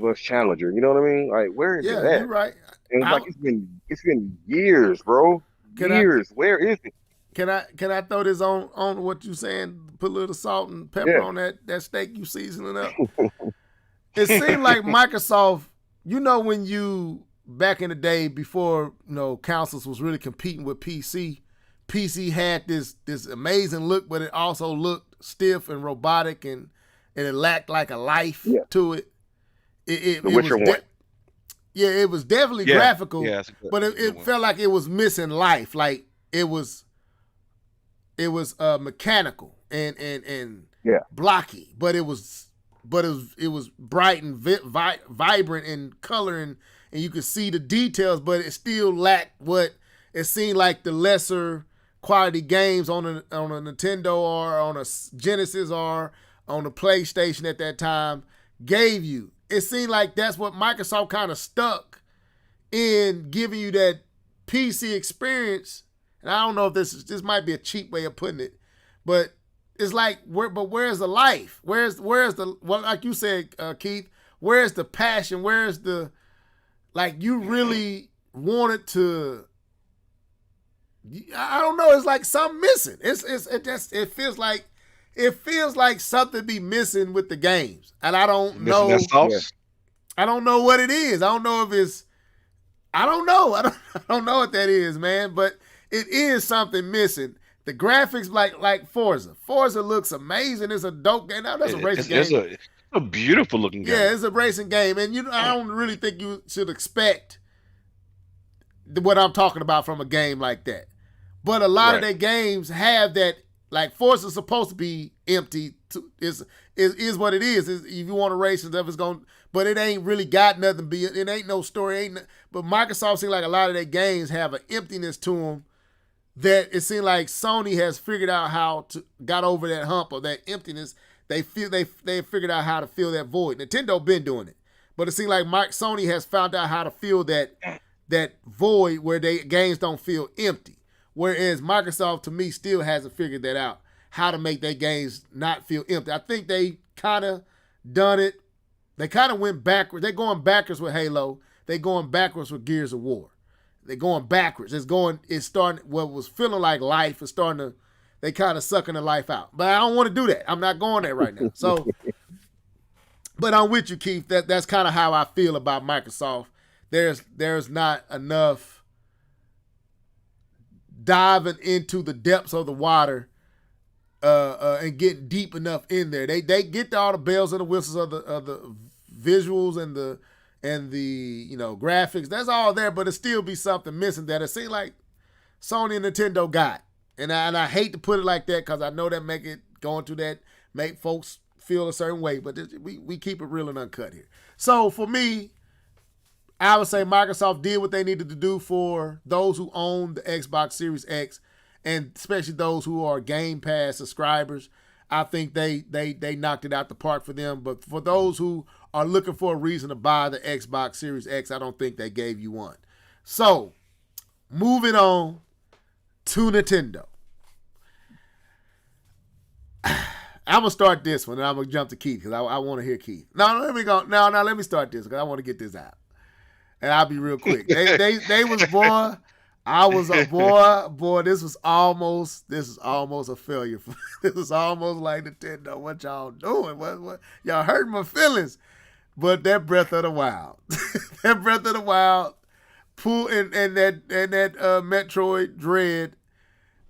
Us Challenger. You know what I mean? Like, where is it at? You're right. And it's been years, bro. Years. Where is it? Can I throw this on what you saying? Put a little salt and pepper on that steak you seasoning up. It seemed like Microsoft, when you back in the day before consoles was really competing with PC had this amazing look, but it also looked stiff and robotic and it lacked like a life to it. It was it was definitely graphical, but it felt like it was missing life. Like it was mechanical and blocky, but it was bright and vibrant in color and you could see the details, but it still lacked what it seemed like the lesser quality games on a Nintendo or on a Genesis or on the PlayStation at that time gave you. It seemed like that's what Microsoft kind of stuck in, giving you that PC experience. And I don't know if this might be a cheap way of putting it, but it's like, where's the life? Where's the, well, like you said, Keith, where's the passion? Where's the, like, you really wanted to, I don't know. It's like something missing. It feels like something be missing with the games, and I don't know. I don't know what it is. I don't know if it's. I don't know. I don't know what that is, man. But it is something missing. The graphics, like Forza. Forza looks amazing. It's a dope game. Now that's a racing game. It's a beautiful looking game. Yeah, it's a racing game, and I don't really think you should expect what I'm talking about from a game like that. But a lot of their games have that Like Forza is supposed to be empty. Is what it is. If you want to race and stuff, it's going. But it ain't really got nothing. It ain't no story. But Microsoft seems like a lot of their games have an emptiness to them that it seems like Sony has figured out how to got over that hump of that emptiness. They figured out how to fill that void. Nintendo been doing it, but it seems like Sony has found out how to fill that void where they games don't feel empty. Whereas Microsoft, to me, still hasn't figured that out, how to make their games not feel empty. I think they kind of done it. They kind of went backwards. They're going backwards with Halo. They're going backwards with Gears of War. They're going backwards. It's starting, what was feeling like life is starting to, they kind of sucking the life out. But I don't want to do that. I'm not going there right now. So, but I'm with you, Keith. That's kind of how I feel about Microsoft. There's not enough diving into the depths of the water and getting deep enough in there. They get all the bells and the whistles of the visuals and the graphics. That's all there, but it still be something missing that it seems like Sony and Nintendo got. And I hate to put it like that because I know that make folks feel a certain way, but we keep it real and uncut here. So for me, I would say Microsoft did what they needed to do for those who own the Xbox Series X, and especially those who are Game Pass subscribers. I think they knocked it out the park for them. But for those who are looking for a reason to buy the Xbox Series X, I don't think they gave you one. So, moving on to Nintendo. I'm going to start this one, and I'm going to jump to Keith because I want to hear Keith. No, let me go. No, let me start this because I want to get this out. And I'll be real quick. They was, boy, I was a boy, this was almost a failure. This was almost like Nintendo. What y'all doing? What y'all hurting my feelings. But that Breath of the Wild. That Breath of the Wild pull and that Metroid Dread,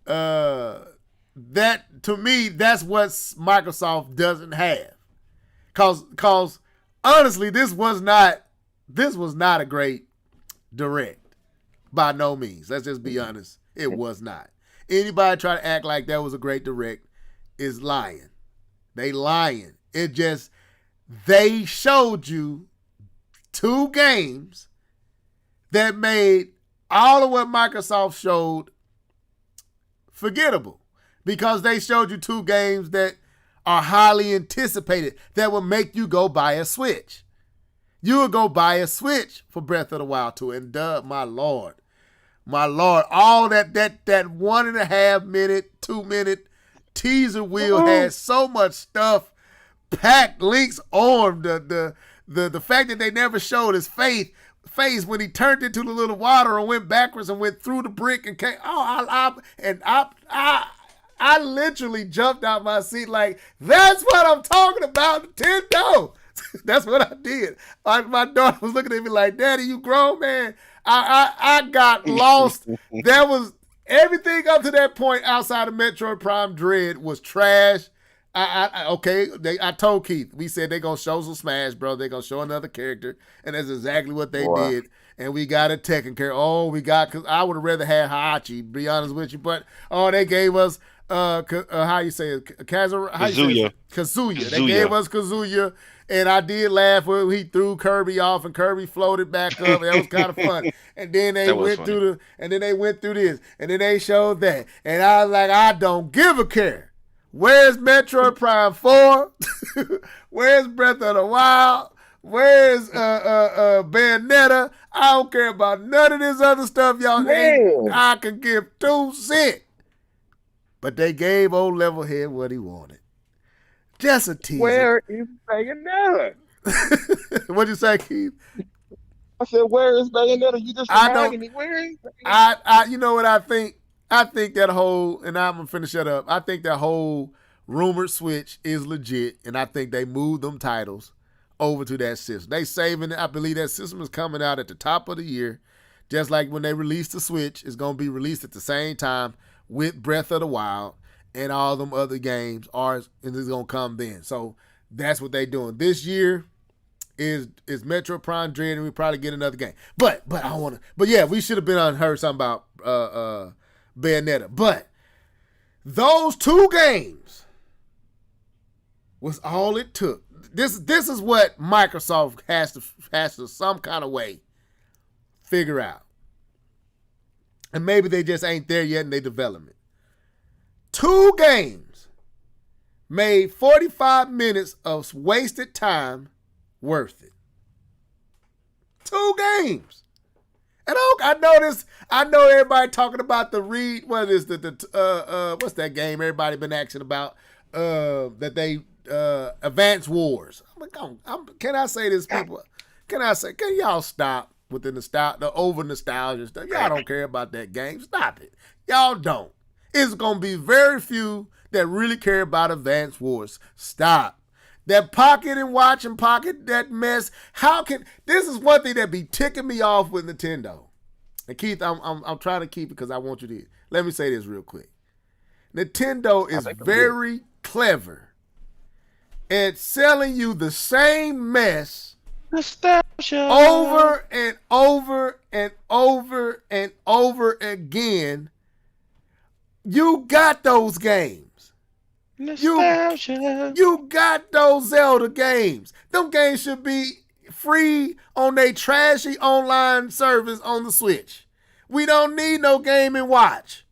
that to me, that's what Microsoft doesn't have. Cause honestly, this was not a great direct. By no means. Let's just be honest. It was not. Anybody try to act like that was a great direct is lying. They lying. They showed you 2 games that made all of what Microsoft showed forgettable. Because they showed you 2 games that are highly anticipated that will make you go buy a Switch. You would go buy a Switch for Breath of the Wild 2. And my Lord, all that 1.5 minute, 2 minute teaser wheel had so much stuff packed, Link's arm, the fact that they never showed his face when he turned into the little water and went backwards and went through the brick and came. I literally jumped out my seat like, that's what I'm talking about, Nintendo. That's what I did. My daughter was looking at me like, Daddy, you grown, man. I got lost. There was everything up to that point outside of Metroid Prime Dread was trash. I told Keith, we said they're going to show some Smash, bro. They're going to show another character, and that's exactly what they did. And we got a Tekken character. Because I would have rather had Hachi, to be honest with you. But, they gave us, how you say it? Kazuya. They gave us Kazuya. And I did laugh when he threw Kirby off and Kirby floated back up. That was kind of fun. And then they went through this. And then they showed that. And I was like, I don't give a care. Where's Metroid Prime 4? Where's Breath of the Wild? Where's Bayonetta? I don't care about none of this other stuff, y'all. I can give 2 cents. But they gave old Levelhead what he wanted. Just a teaser. Where is Bayonetta? What'd you say, Keith? I said, where is Bayonetta? You just reminded me. Where is Bayonetta? You know what I think? I think that whole, and I'm going to finish it up, I think that whole rumored Switch is legit, and I think they moved them titles over to that system. They saving it. I believe that system is coming out at the top of the year, just like when they released the Switch, it's going to be released at the same time with Breath of the Wild. And all them other games and it's gonna come then. So that's what they doing. This year is Metroid Prime Dread, and we probably get another game. But I don't wanna. But yeah, we should have been on heard something about Bayonetta. But Those two games was all it took. This is what Microsoft has to some kind of way figure out. And maybe they just ain't there yet in their development. Two games made 45 minutes of wasted time worth it. Two games. And I know this. I know everybody talking about the what is what's that game everybody been asking about? That they Advance Wars. Can I say this, people? Can y'all stop with the over nostalgia stuff? Y'all don't care about that game. Stop it. Y'all don't. It's gonna be very few that really care about Advance Wars. Stop. That pocket and watch and pocket, that mess. This is one thing that be ticking me off with Nintendo. And Keith, I'm trying to keep it because I want you to. Let me say this real quick. Nintendo is very clever at selling you the same mess nostalgia over and over and over and over again. You got those games. Nostalgia. You got those Zelda games. Them games should be free on their trashy online service on the Switch. We don't need no Game and Watch.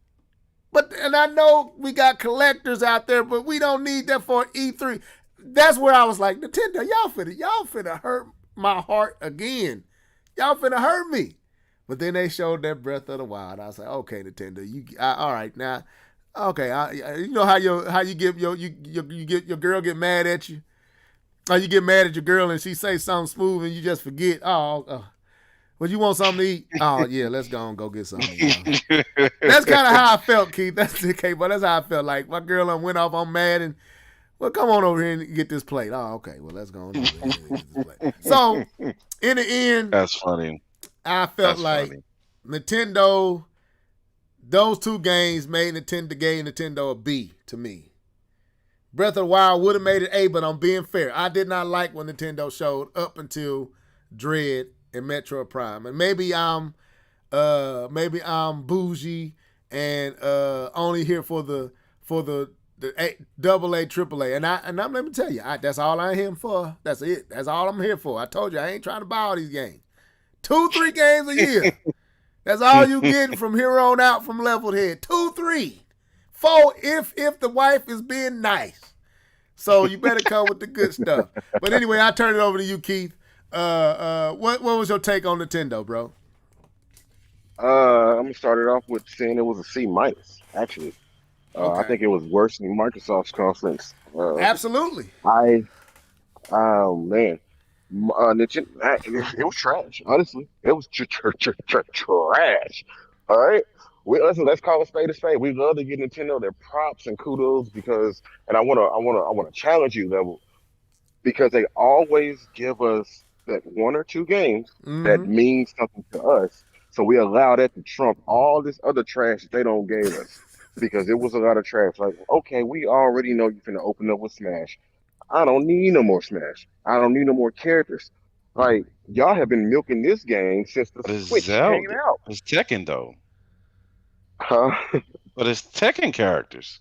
And I know we got collectors out there, but we don't need that for E3. That's where I was like, Nintendo, y'all finna hurt my heart again. Y'all finna hurt me. But then they showed that Breath of the Wild. I was like, okay, Nintendo, all right now. Okay, you know how you get your girl get mad at you, or you get mad at your girl and she say something smooth and you just forget. Well, you want something to eat? Oh yeah, let's go and go get something to eat. That's kind of how I felt, Keith. That's okay, but that's how I felt. Like my girl went off on mad and well, come on over here and get this plate. Oh, okay, well let's go and get this plate. So in the end, that's funny. I felt like Nintendo. Those two games gave Nintendo a B to me. Breath of the Wild would have made it A, but I'm being fair. I did not like when Nintendo showed up until Dread and Metroid Prime. And maybe I'm bougie and only here for the AA, AAA. And I'm let me tell you, that's all I'm here for. That's it. That's all I'm here for. I told you I ain't trying to buy all these games. 2-3 games a year. That's all you getting from here on out from Leveled Head. 2, 3, 4 if the wife is being nice. So you better come with the good stuff. But anyway, I turn it over to you, Keith. What was your take on Nintendo, bro? I'm gonna start it off with saying it was a C minus. Actually, Okay. I think it was worse than Microsoft's conference. Absolutely. Oh man, Nintendo, it was trash. Honestly, it was trash. All right, let's call a spade a spade. We love to give Nintendo their props and kudos and I wanna challenge you, Level, because they always give us that one or two games that mean something to us. So we allow that to trump all this other trash that they don't give us because it was a lot of trash. Like, okay, we already know you're gonna open up with Smash. I don't need no more Smash. I don't need no more characters. Like, y'all have been milking this game since the But it's Switch came Zelda. out. It's Tekken though. Huh? But it's Tekken characters.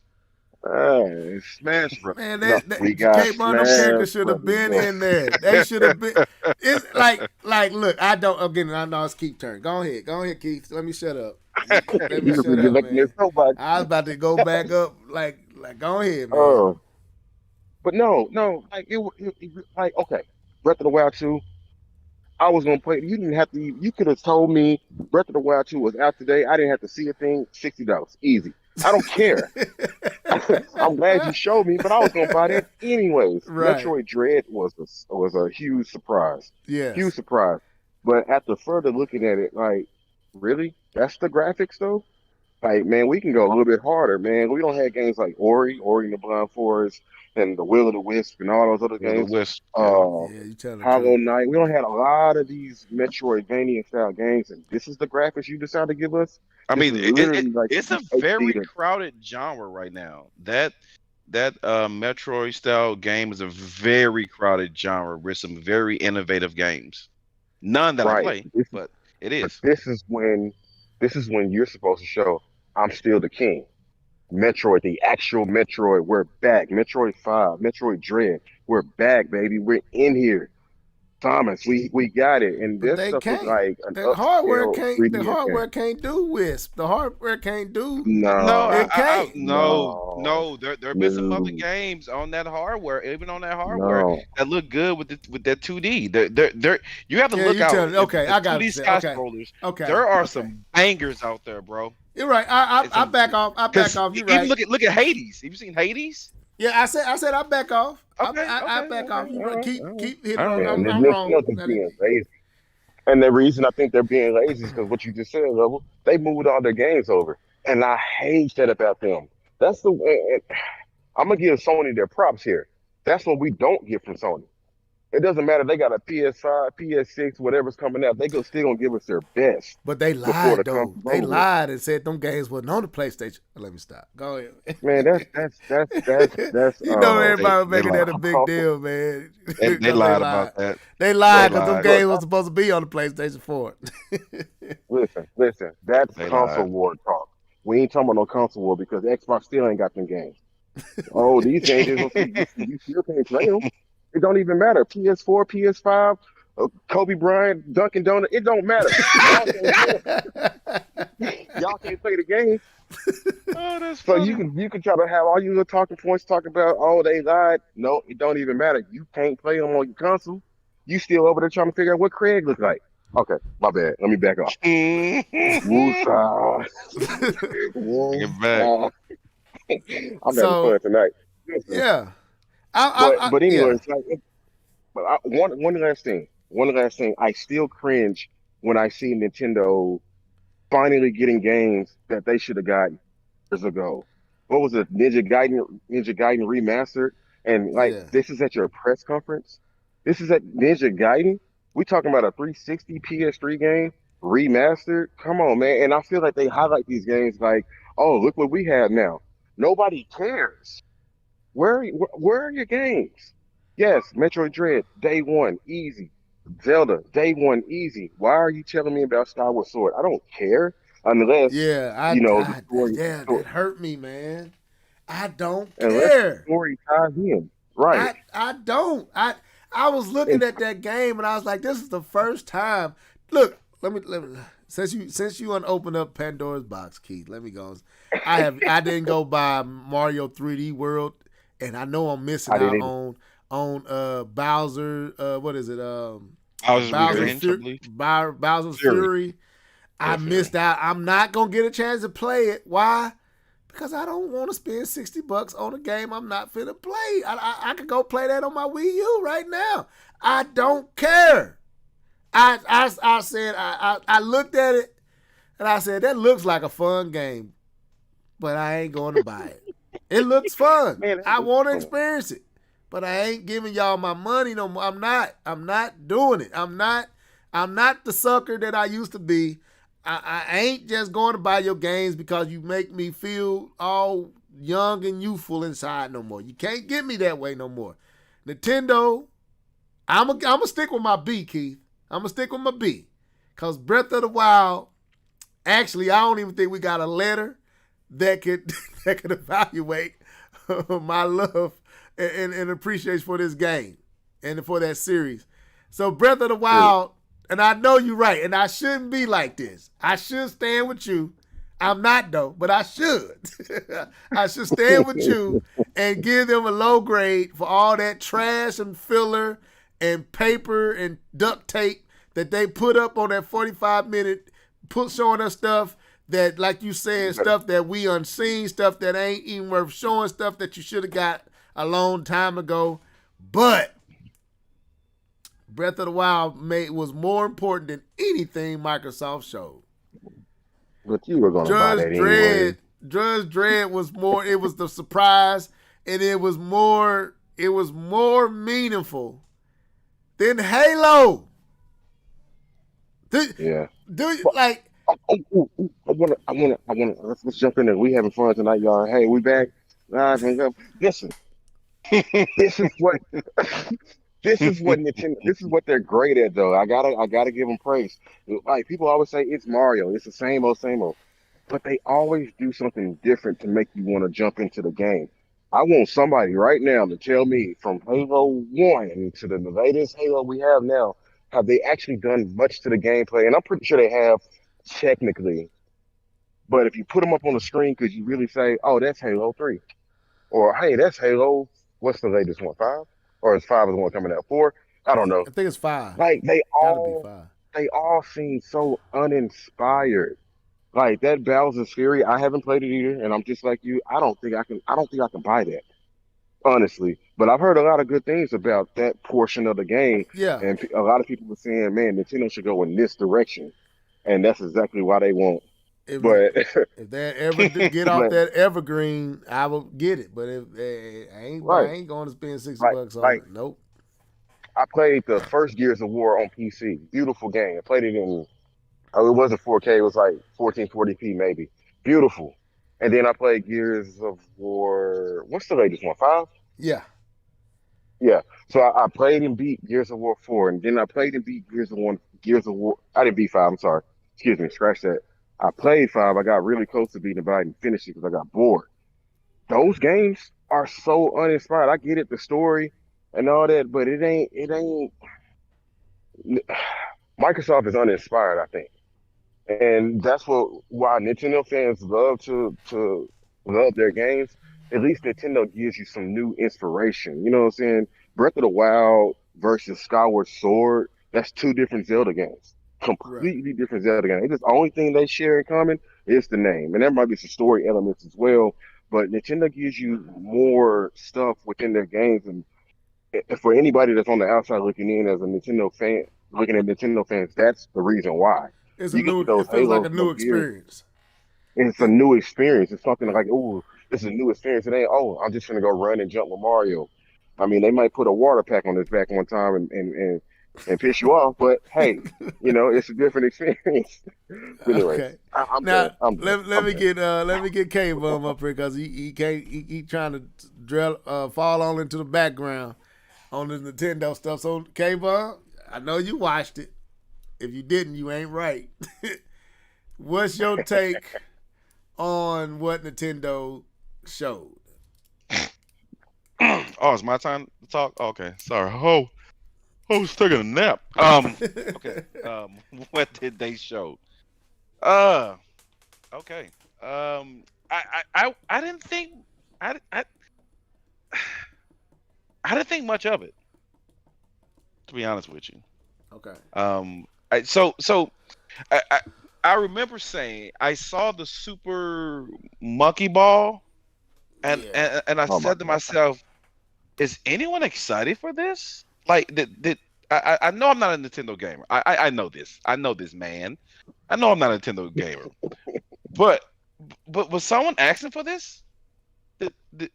Smash Bros. Man, No, we got them characters should have Smash been Brothers. in there. They should have been. It's like, look, I know it's Keith turn. Go ahead, Keith. Let me shut up. Let me You shut you're up, making man. it so much. I was about to go back up. Like, go ahead, man. Oh, but no, like like okay, Breath of the Wild 2. I was gonna play. You didn't have to. You could have told me Breath of the Wild 2 was out today. I didn't have to see a thing. $60, easy. I don't care. I'm glad you showed me, but I was gonna buy that anyways. Right. Metroid Dread was a huge surprise. Yes. Huge surprise. But after further looking at it, like, really? That's the graphics though? Like, man, we can go a little bit harder, man. We don't have games like Ori and the Blind Forest, and the Will of the Wisp, and all those other With the games. Wisp. Yeah, you telling the Hollow truth. Knight. We don't have a lot of these Metroidvania style games, and this is the graphics you decide to give us. I This mean, is literally like it's a HD very to- crowded genre right now. That Metroid style game is a very crowded genre with some very innovative games. None that I right. play, but it But is. this is when you're supposed to show I'm still the king. Metroid, the actual Metroid, we're back. Metroid 5, Metroid Dread, we're back, baby. We're in here. Thomas, we got it. And But this they stuff is can't. like an The hardware upscale can't. The 3DS game. hardware can't do Wisp. The hardware can't do. No, It No, can't. no, there been some other no, games on that hardware, even on that hardware no. that look good with that 2D. You have to Yeah, look you out. tell me. Okay, The I got 2D to say. sky Okay, scrollers, okay, there are okay. some bangers out there, bro. You're right. It's I some back off. I back because off. You're even right. look at Hades. Have you seen Hades? Yeah, I said I back off. Okay, I okay, back off. okay, You all right. right, Keep all right, keep hitting all on. right. And I'm Nintendo wrong. just being lazy. And the reason I think they're being lazy is because what you just said, level, they moved all their games over. And I hate that about them. That's the way. I'm gonna give Sony their props here. That's what we don't get from Sony. It doesn't matter. They got a PS5, PS6, whatever's coming out. They go still gonna give us their best But they before lied the though. console's They over with. lied and said them games wasn't on the PlayStation. Let me stop. Go Man, ahead. that's You know everybody was They making that lied. a big console. deal, man, They because they lied about lied. that. They They lied because them lied. games Look, was supposed to be on the PlayStation 4. listen. That's They console lied. war talk. We ain't talking about no console war because Xbox still ain't got them games. Oh, these games is you still can't play them. It don't even matter. PS4, PS5, Kobe Bryant, Dunkin' Donut. It don't matter. Y'all can't play 'em. Y'all can't play the game. Oh, that's So funny. you can try to have all your little talking points, talk about oh they lied. No, it don't even matter. You can't play them on your console. You still over there trying to figure out what Craig looks like. Okay, my bad. Let me back off. Bring Woosah. it back. Woosah. I'm having So fun tonight. Listen, yeah, but anyway, yeah, it's like but one last thing. One last thing. I still cringe when I see Nintendo finally getting games that they should have got years ago. What was it? Ninja Gaiden remastered, and like yeah, this is at your press conference. This is at Ninja Gaiden. We talking about a 360 PS3 game remastered. Come on, man! And I feel like they highlight these games like, oh, look what we have now. Nobody cares. Where are your games? Yes, Metroid Dread, day one, easy. Zelda, day one, easy. Why are you telling me about Star Wars Sword? I don't care unless yeah. the Yeah, story that hurt me, man. I don't unless the care. story ties in. Right. I don't. I was looking And at that game and I was like, this is the first time. Look, let me since you unopened up Pandora's box, Keith. Let me go. I didn't go buy Mario 3D World, and I know I'm missing I out didn't on Bowser. What is it? Bowser's Bowser's Revenge, I believe. Bowser's Fury. Fury. I Yeah, Fury. missed out. I'm not gonna get a chance to play it. Why? Because I don't want to spend $60 on a game I'm not finna play. I could go play that on my Wii U right now. I don't care. I said I looked at it and I said that looks like a fun game, but I ain't going to buy it. It looks fun. man, that I looks want to fun. experience it, but I ain't giving y'all my money no more. I'm not. I'm not doing it. I'm not. I'm not the sucker that I used to be. I ain't just going to buy your games because you make me feel all young and youthful inside no more. You can't get me that way no more. Nintendo, I'm a stick with my B, Keith. I'm gonna stick with my B, cause Breath of the Wild. Actually, I don't even think we got a letter that could that could evaluate my love and appreciation for this game and for that series. So Breath of the True. Wild, and I know you're right, and I shouldn't be like this. I should stand with you. I'm not though, but I should. I should stand with you and give them a low grade for all that trash and filler and paper and duct tape that they put up on that 45-minute showing us stuff that, like you said, stuff that we unseen, stuff that ain't even worth showing, stuff that you should have got a long time ago. But Breath of the Wild was more important than anything Microsoft showed. But you were gonna buy that anyway. Judge Dredd was more. It was the surprise, and it was more. It was more meaningful than Halo. Do, Yeah. do you But, like? I wanna. Let's jump in there. We having fun tonight, y'all. Hey, we back. Listen, this is what this is what Nintendo. This is what they're great at, though. I gotta give them praise. Like people always say, it's Mario. It's the same old, same old. but they always do something different to make you want to jump into the game. I want somebody right now to tell me from Halo 1 to the latest Halo we have now, have they actually done much to the gameplay? And I'm pretty sure they have technically. But if you put them up on the screen, could you really say, oh, that's Halo 3? Or, hey, that's Halo, what's the latest one, 5? Or is 5 is the one coming out? 4? I don't know. I think it's 5. Like, Gotta be 5. they all seem so uninspired. Like that Bowser's Fury, I haven't played it either, and I'm just like you. I don't think I can buy that, honestly. But I've heard a lot of good things about that portion of the game, Yeah. and a lot of people were saying, "Man, Nintendo should go in this direction," and that's exactly why they won't. If But, if they ever get off but that evergreen, I will get it. But if I right, ain't going to spend like $60 on like it. Nope. I played the first Gears of War on PC. Beautiful game. I played it in. Oh, it wasn't 4K. It was like 1440p maybe. Beautiful. And then I played Gears of War. What's the latest one? 5? Yeah. Yeah. So I played and beat Gears of War 4, and then I played and beat Gears of War. I didn't beat 5. I'm sorry. Excuse me. Scratch that. I played 5. I got really close to beating it, but I didn't finish it because I got bored. Those games are so uninspired. I get it, the story and all that, but it ain't. It ain't. Microsoft is uninspired, I think. And that's why Nintendo fans love to love their games. At least Nintendo gives you some new inspiration. You know what I'm saying? Breath of the Wild versus Skyward Sword. That's two different Zelda games. Right. Completely different Zelda games. It's the only thing they share in common is the name. And there might be some story elements as well. But Nintendo gives you more stuff within their games. And for anybody that's on the outside looking in as a Nintendo fan, looking at Nintendo fans, that's the reason why. It's a You get new. those It feels like Halos a and new those Gears, experience. and it's a new experience. It's something Yeah. like, oh, this is a new experience. It ain't, oh, I'm just gonna go run and jump with Mario. I mean, they might put a water pack on his back one time and piss you off, but hey, it's a different experience. But anyways, Okay. I'm done. Now I'm done. let I'm me done. get K Bum up here because he can't he trying to fall on into the background on the Nintendo stuff. So K Bum, I know you watched it. If you didn't, you ain't right. What's your take on what Nintendo showed? Oh, it's my time to talk. Okay, sorry. I was taking a nap. Okay. What did they show? Uh, okay. I didn't think I I didn't think much of it, to be honest with you. Okay. I so I I, I remember saying I saw the Super Monkey Ball, Yeah. and I Oh my said to God. myself, is anyone excited for this? Like did I know I'm not a Nintendo gamer. I know this. I know this, man. I know I'm not a Nintendo gamer. But was someone asking for this? Did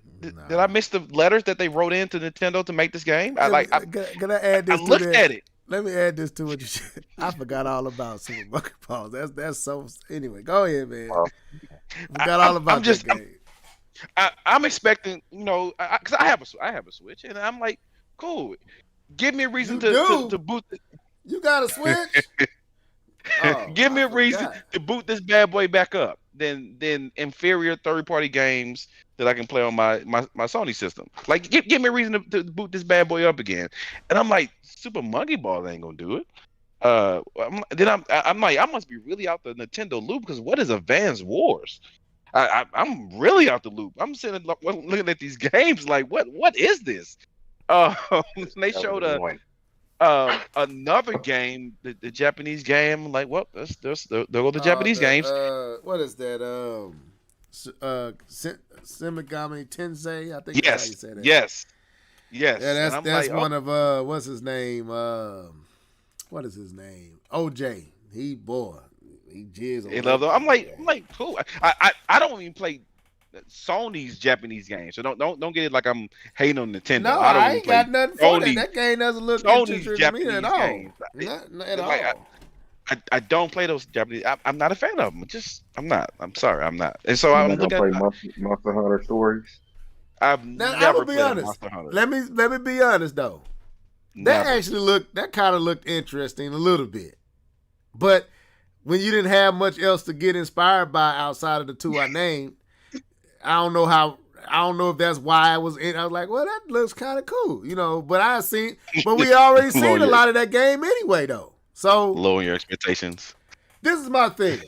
I Nah. miss the letters that they wrote into Nintendo to make this game? Can I add I this to looked that? at it. Let me add this to what you said. I forgot all about Super Monkey Balls. That's so. Anyway, go ahead, man. Wow. Forgot all about that game. I'm expecting, because I have a Switch, and I'm like, cool. Give me a reason You do? to boot. You got a Switch? Oh, Give I me a reason forgot. to boot this bad boy back up. Than inferior third party games that I can play on my Sony system. Like, give me a reason to boot this bad boy up again. And I'm like, Super Monkey Ball ain't gonna do it. I'm like, I must be really out the Nintendo loop because what is Advance Wars? I'm really out the loop. I'm sitting looking at these games like, what is this? Uh, they That was showed annoying. another game, the Japanese game. Like, well, there go the Japanese games. What is that? Simigami Tensei. I think that's how you Yes, say that. yes, Yeah, yes. And I'm that's like, one of what's his name? What is his name? OJ. He jizz on they that love them. I'm game. like, cool. I don't even play Sony's Japanese games, so don't get it like I'm hating on Nintendo. No, I don't I even ain't play got nothing for that. Sony That game doesn't look Sony's interesting to me at Japanese all. games. Not at Like, all. I don't play those Japanese. I'm not a fan of them. I'm not. I'm sorry, I'm not. And so You're I not was gonna looking play at. Monster Hunter Stories? I've Now I'm never gonna be played a honest. Monster Hunter. Let me be honest though. Never. That kind of looked interesting a little bit. But when you didn't have much else to get inspired by outside of the two I named. I don't know how. I don't know if that's why I was in. I was like, well, that looks kind of cool, you know. But we already seen a lot of that game anyway, though. So Lowering your expectations. this is my thing.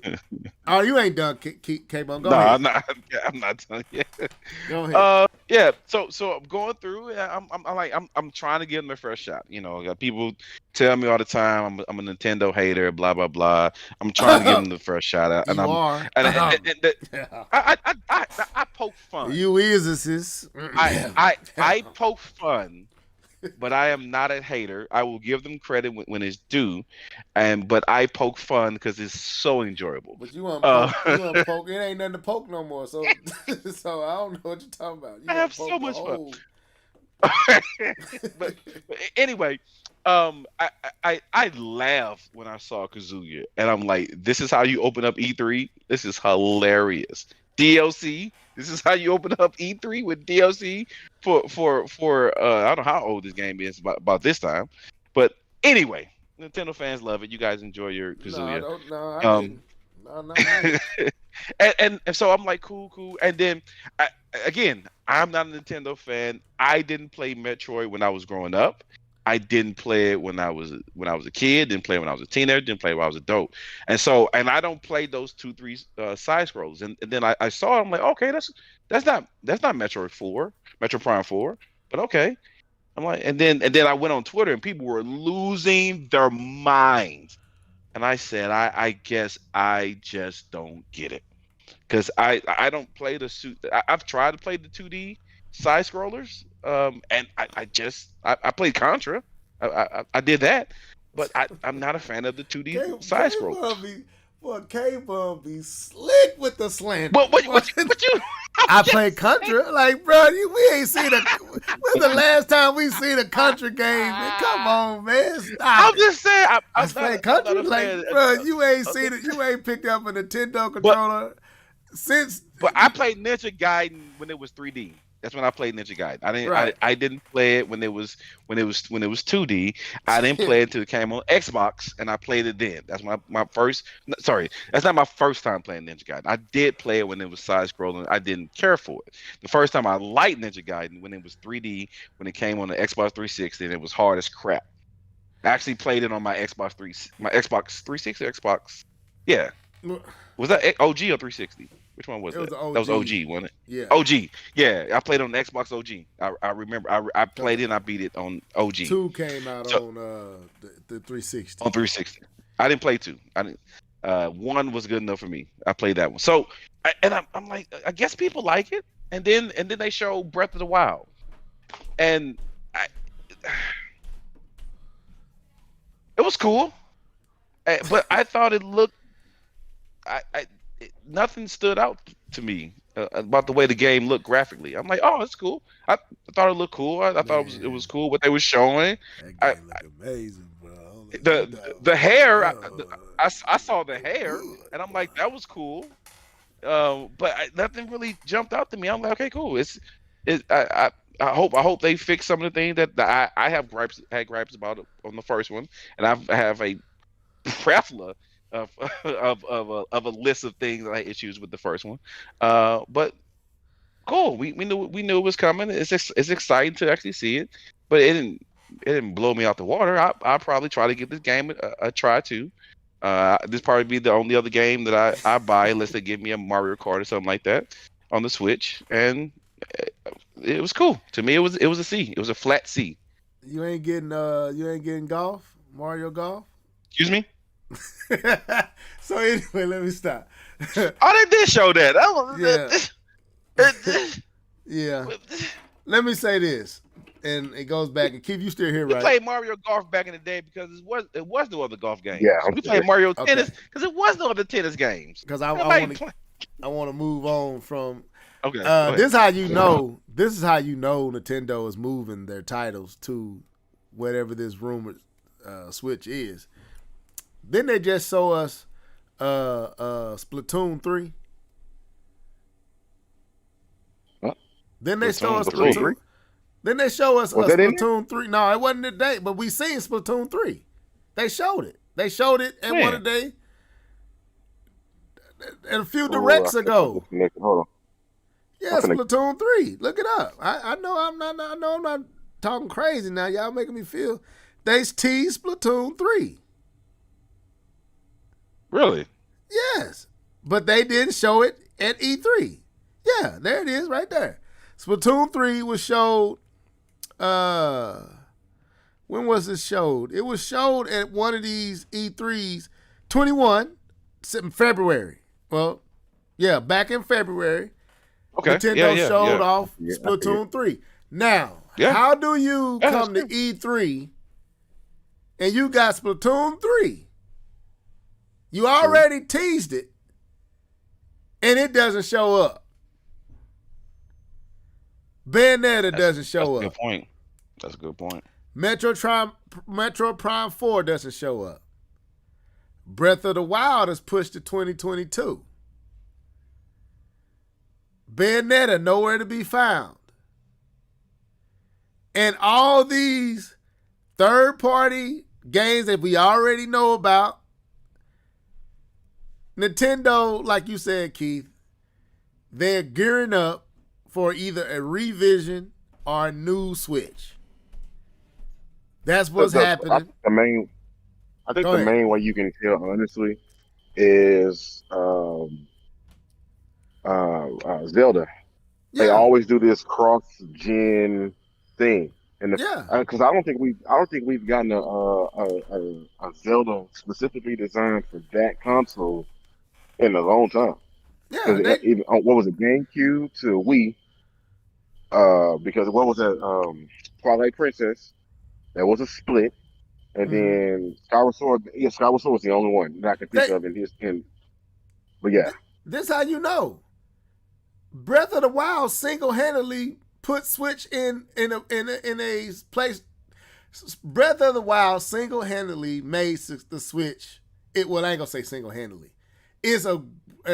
Oh, you ain't done, K-Bone. Go No, ahead. I'm not done yet. Go ahead. Yeah. So I'm going through. I'm trying to give them a fresh shot. You know, people tell me all the time I'm a Nintendo hater. Blah blah blah. I'm trying to give them the first shot. And you I'm are. and Yeah. I poke fun. You is this. I poke fun, but I am not a hater. I will give them credit when it's due, but I poke fun because it's so enjoyable. But you want to poke? It ain't nothing to poke no more. So, so I don't know what you're talking about. I have so much fun. but anyway, I laughed when I saw Kazuya, and I'm like, this is how you open up E3. This is hilarious. DLC. This is how you open up E3 with DLC for I don't know how old this game is about this time, but anyway, Nintendo fans love it. You guys enjoy your Kazuya. I didn't. No, not and so I'm like, cool. And then again, I'm not a Nintendo fan. I didn't play Metroid when I was growing up. I didn't play it when I was a kid. Didn't play it when I was a teenager. Didn't play it when I was an adult. And I don't play those 2-3 side scrolls. And then I saw it. I'm like, okay, that's not Metroid 4, Metro Prime 4, but okay. I'm like, and then I went on Twitter and people were losing their minds. And I said, I guess I just don't get it, because I don't play the suit. I've tried to play the 2D side scrollers, and I played Contra. I did that, but I'm not a fan of the 2D side scrollers. K-Bum be slick with the slander. But you? I played Contra. Like, bro, we ain't seen when's the last time we seen a Contra game? Man, come on, man. Stop. I'm just saying. I played Contra. Like, bro, you ain't seen it. You ain't picked up a Nintendo controller since. But I played Ninja Gaiden when it was 3D. That's when I played Ninja Gaiden. I didn't play it when it was 2D. I didn't play it until it came on Xbox, and I played it then. That's my first. Sorry, that's not my first time playing Ninja Gaiden. I did play it when it was side scrolling. I didn't care for it. The first time I liked Ninja Gaiden when it was 3D, when it came on the Xbox 360, and it was hard as crap. I actually played it on my Xbox 360 or Xbox. Yeah, was that OG or 360? Which one was that? That was OG, wasn't it? Yeah. OG. Yeah, I played on the Xbox OG. I remember. I played it and I beat it on OG. 2 came out on the 360. On 360. I didn't play 2. I didn't. 1 was good enough for me. I played that one. So, I'm like, I guess people like it. And then they show Breath of the Wild, and it was cool, but I thought it looked. Nothing stood out to me about the way the game looked graphically. I'm like, oh, it's cool. I thought it looked cool. I thought it was cool what they were showing. That game looked amazing, bro. The hair, I saw the hair, and I'm like, that was cool. But nothing really jumped out to me. I'm like, okay, cool. I hope they fix some of the things that I had gripes about on the first one, and I have a plethora of a list of things that I had issues with the first one, but cool. We knew it was coming. It's exciting to actually see it, but it didn't blow me out the water. I'll probably try to give this game a try too. This probably be the only other game that I buy unless they give me a Mario Kart or something like that on the Switch, and it was cool. To me, it was a C. It was a flat C. You ain't getting golf, Mario Golf. Excuse me. So anyway, let me stop. Oh, they did show that. Yeah. Let me say this, and it goes back. And Keith, you still here, right? We played Mario Golf back in the day because it was no other golf games. Yeah, we played Mario Tennis because it was no other tennis games. Because I want to move on from. Okay. This is how you know. This is how you know Nintendo is moving their titles to whatever this rumored Switch is. Didn't they just show us Splatoon 3? What? Didn't they show us Splatoon 3? Splatoon? Didn't they show us Was that in Splatoon 3? No, it wasn't today, but we seen Splatoon 3. They showed it. They showed it at one of they. a few Oh, I directs think I'm ago. disconnected. Hold on. I'm Yeah, finna. Splatoon 3. Look it up. I know I'm not. I know I'm not talking crazy now. Y'all making me feel. They teased Splatoon 3. Really? Yes, but they didn't show it at E3. Yeah, there it is, right there. Splatoon 3 was showed. When was it showed? It was showed at one of these E3s, 21 February. Well, yeah, back in February, Okay. Yeah, Nintendo yeah, showed yeah. off Yeah, I see it. Splatoon 3. Now, Yeah. how do you Yeah, that's come to true. E3 and you got Splatoon 3? You True. already teased it and it doesn't show up. Bayonetta doesn't That's show a good up. point. That's a good point. Metro Prime 4 doesn't show up. Breath of the Wild is pushed to 2022. Bayonetta nowhere to be found. And all these third-party games that we already know about, Nintendo, like you said, Keith, they're gearing up for either a revision or a new Switch. That's what's happening. I think Go the ahead. main way you can tell honestly is Zelda. They Yeah, always do this cross-gen thing, and yeah, because I don't think we've gotten a Zelda specifically designed for that console in a long time. yeah. Because even what was it, GameCube to Wii? Because what was that? Twilight Princess. That was a split, and Mm-hmm. then Skyward Sword. Yeah, Skyward Sword was the only one that I can think They, of in his. But yeah, this how you know. Breath of the Wild single-handedly put Switch in a place. Breath of the Wild single-handedly made the Switch. I ain't gonna say single-handedly. It's a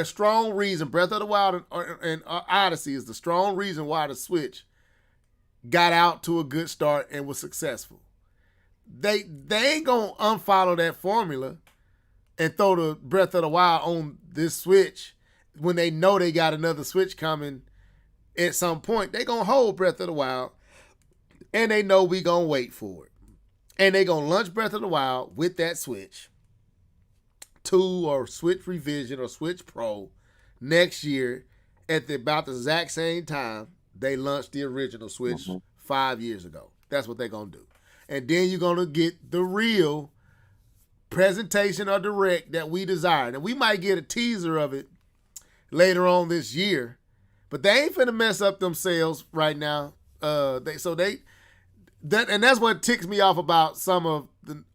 strong reason. Breath of the Wild and Odyssey is the strong reason why the Switch got out to a good start and was successful. They ain't gonna unfollow that formula and throw the Breath of the Wild on this Switch when they know they got another Switch coming at some point. They gonna hold Breath of the Wild, and they know we gonna wait for it, and they gonna launch Breath of the Wild with that Switch 2 or Switch Revision or Switch Pro next year at about the exact same time they launched the original Switch 5 years ago. That's what they're gonna do, and then you're gonna get the real presentation or direct that we desired, and we might get a teaser of it later on this year, but they ain't finna mess up themselves right now. And that's what ticks me off about some of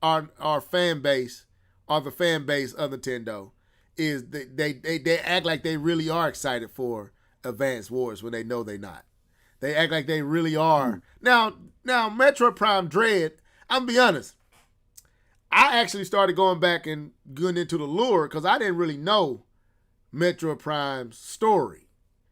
our fan base, or the fan base of Nintendo, is they act like they really are excited for Advance Wars when they know they not. They act like they really are. Now Metroid Prime Dread, I'm gonna be honest, I actually started going back and getting into the lore because I didn't really know Metroid Prime's story.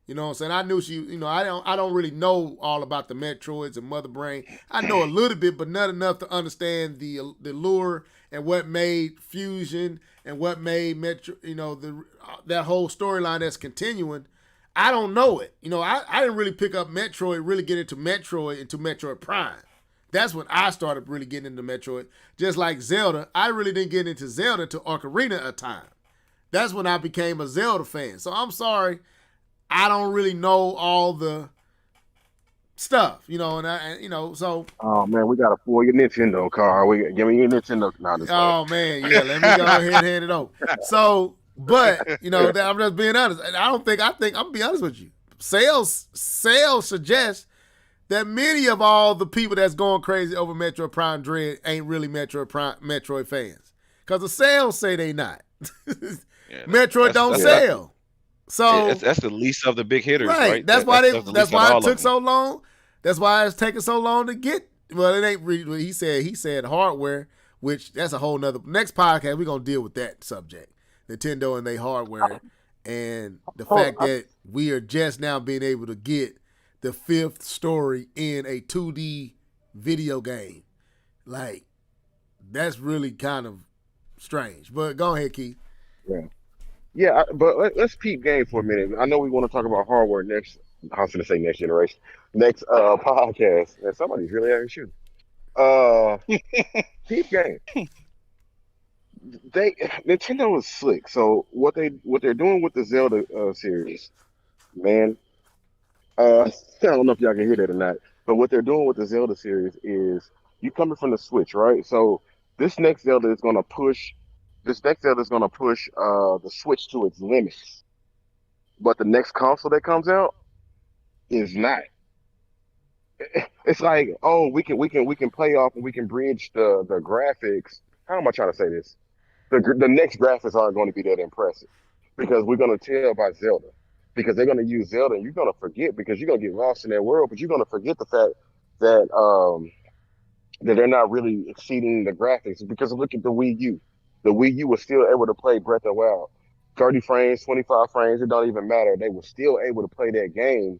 You know what I'm saying? I knew she, I don't really know all about the Metroids and Mother Brain. I know a little bit, but not enough to understand the lure and what made Fusion and what made Metro, that whole storyline that's continuing. I don't know it. I didn't really pick up Metroid, really get into Metroid Prime. That's when I started really getting into Metroid. Just like Zelda, I really didn't get into Zelda until Ocarina of Time. That's when I became a Zelda fan. So I'm sorry, I don't really know all the stuff, so. oh man, we got to pull your Nintendo card. Give me your Nintendo. Nah, this way. Oh man, yeah, let me go ahead and hand it over. So, but I'm just being honest. I think I'm gonna be honest with you. Sales suggest that many of all the people that's going crazy over Metroid Prime Dread ain't really Metroid fans, because the sales say they not. Yeah, Metroid don't sell. So that's the least of the big hitters, right? That's why that's why it took so long. That's why it's taking so long to get. Well, it ain't really. He said hardware, which that's a whole nother next podcast. We're gonna deal with that subject, Nintendo and their hardware, and the fact that we are just now being able to get the 5th story in a 2D video game. Like, that's really kind of strange. But go ahead, Keith. Yeah. Yeah, but let's peep game for a minute. I know we want to talk about hardware next. I was going to say next generation, next podcast. And somebody's really having shooting. Uh, peep game. They Nintendo is slick. So what they're doing with the Zelda series, man. I don't know if y'all can hear that or not, but what they're doing with the Zelda series is you coming from the Switch, right? So this next Zelda is going to push. This next Zelda is going to push the Switch to its limits. But the next console that comes out is not. It's like, oh, we can play off and we can bridge the graphics. How am I trying to say this? The next graphics aren't going to be that impressive because we're going to tell by Zelda because they're going to use Zelda and you're going to forget because you're going to get lost in their world, but you're going to forget the fact that that they're not really exceeding the graphics because look at the Wii U. The Wii U was still able to play Breath of the Wild, 30 frames, 25 frames. It don't even matter. They were still able to play that game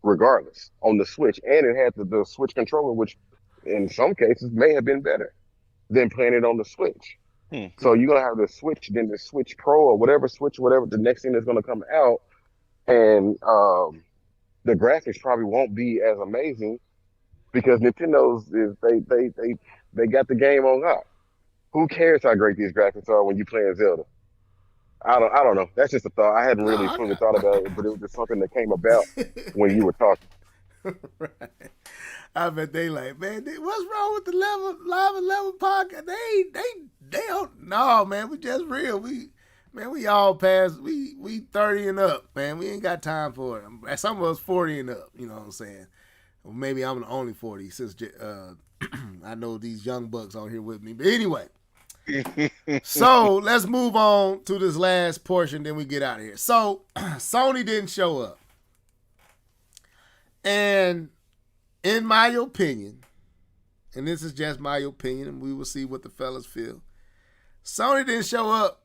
regardless on the Switch, and it had the Switch controller, which in some cases may have been better than playing it on the Switch. So you're gonna have the Switch, then the Switch Pro or whatever Switch, whatever the next thing that's gonna come out, and the graphics probably won't be as amazing because Nintendo's is they got the game on lock. Who cares how great these graphics are when you playing Zelda? I don't know. That's just a thought. I hadn't No, really I fully got. thought about it, but it was just something that came about when you were talking. Right. I bet they like, man, what's wrong with the level live and level podcast? They don't. No, man, we just real. We all past. We 30 and up, man. We ain't got time for it. Some of us 40 and up. You know what I'm saying? Well, maybe I'm the only 40 since I know these young bucks on here with me. But anyway, so let's move on to this last portion. Then we get out of here. So Sony didn't show up, and in my opinion, and this is just my opinion, and we will see what the fellas feel. Sony didn't show up,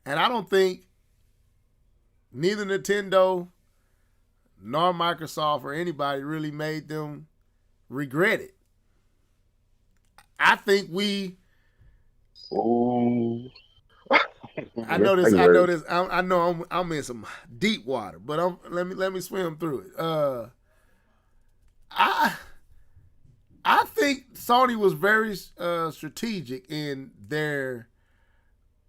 and I don't think neither Nintendo nor Microsoft or anybody really made them regret it. I think we. Oh, I know this. I I know heard. this. I know I'm in some deep water, but let me swim through it. I I think Sony was very strategic in their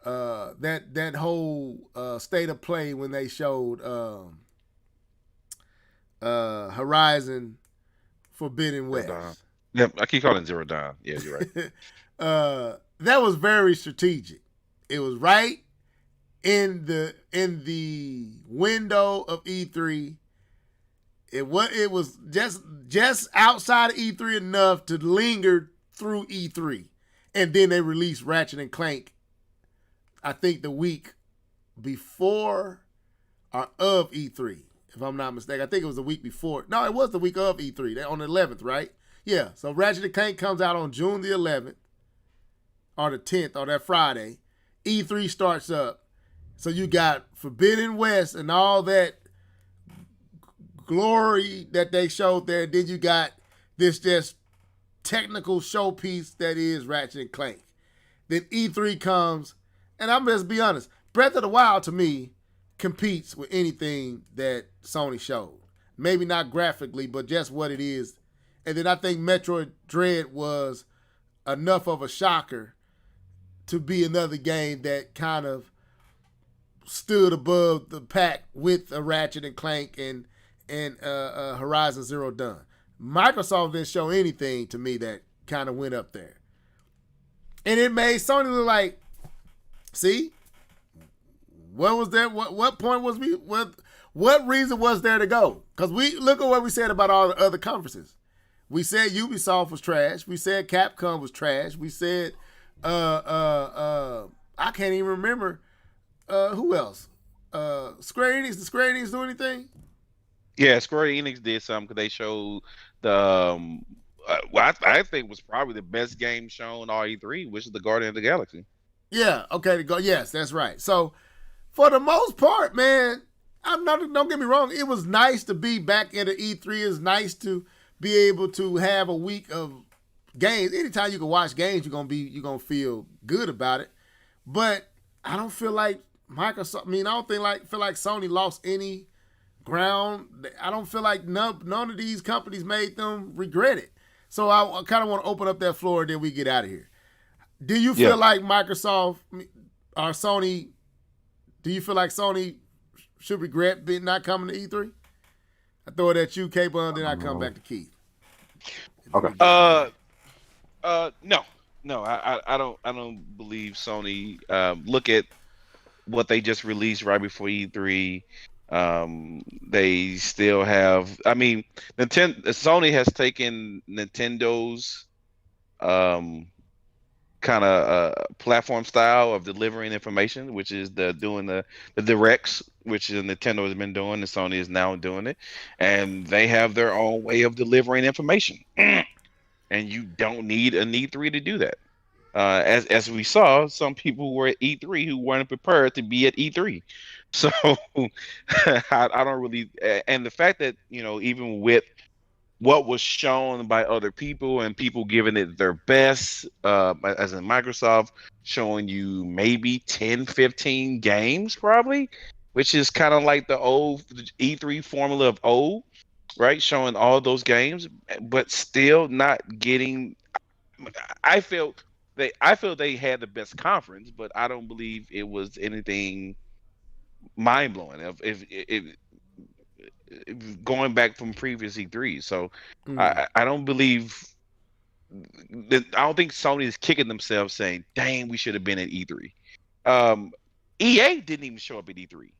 that whole state of play when they showed Horizon Forbidden Zero down. West. Yep, I keep calling Zero down. Yeah, you're right. That was very strategic. It was right in the window of E3. It was just outside of E3 enough to linger through E3, and then they released Ratchet and Clank. I think the week before or of E3, if I'm not mistaken. I think it was the week before. No, it was the week of E3. On the 11th, right? Yeah. So Ratchet and Clank comes out on June the 11th or the 10th or that Friday. E3 starts up. So you got Forbidden West and all that glory that they showed there. Then you got this just technical showpiece that is Ratchet and Clank. Then E3 comes, and I'm just be honest, Breath of the Wild to me competes with anything that Sony showed. Maybe not graphically, but just what it is. And then I think Metroid Dread was enough of a shocker to be another game that kind of stood above the pack with a Ratchet and Clank and Horizon Zero Dawn. Microsoft didn't show anything to me that kind of went up there. And it made Sony look like, see, what was there? What point was we? What reason was there to go? Because we look at what we said about all the other conferences. We said Ubisoft was trash. We said Capcom was trash. We said I can't even remember who else. Square Enix. Did Square Enix do anything? Yeah, Square Enix did something because they showed the I think was probably the best game shown all E3, which is the Guardian of the Galaxy. Yeah. Okay. Yes, that's right. So for the most part, man, I'm not. Don't get me wrong. It was nice to be back at the E3. It's nice to be able to have a week of games. Anytime you can watch games, you're gonna feel good about it. But I don't feel like Microsoft. I mean, I don't feel like Sony lost any ground. I don't feel like none of these companies made them regret it. So I kind of want to open up that floor and then we get out of here. Do you Yeah. feel like Microsoft or Sony? Do you feel like Sony should regret not coming to E3? I throw it at you, K-Bun, then I come back to Keith. Okay. No, no, I don't believe Sony. Look at what they just released right before E3. They still have. I mean, Sony has taken Nintendo's um kind of platform style of delivering information, which is doing the directs, which is Nintendo has been doing, and Sony is now doing it, and they have their own way of delivering information, and you don't need an E3 to do that. As we saw, some people were at E3 who weren't prepared to be at E3. So I don't really, and the fact that even with what was shown by other people and people giving it their best, as in Microsoft showing you maybe 10, 15 games probably, which is kind of like the old E3 formula of old, right? Showing all those games, but still not getting. I feel they had the best conference, but I don't believe it was anything mind blowing. If going back from previous E3s, so I don't believe I don't think Sony is kicking themselves saying, "Dang, we should have been at E3." Um, EA didn't even show up at E3.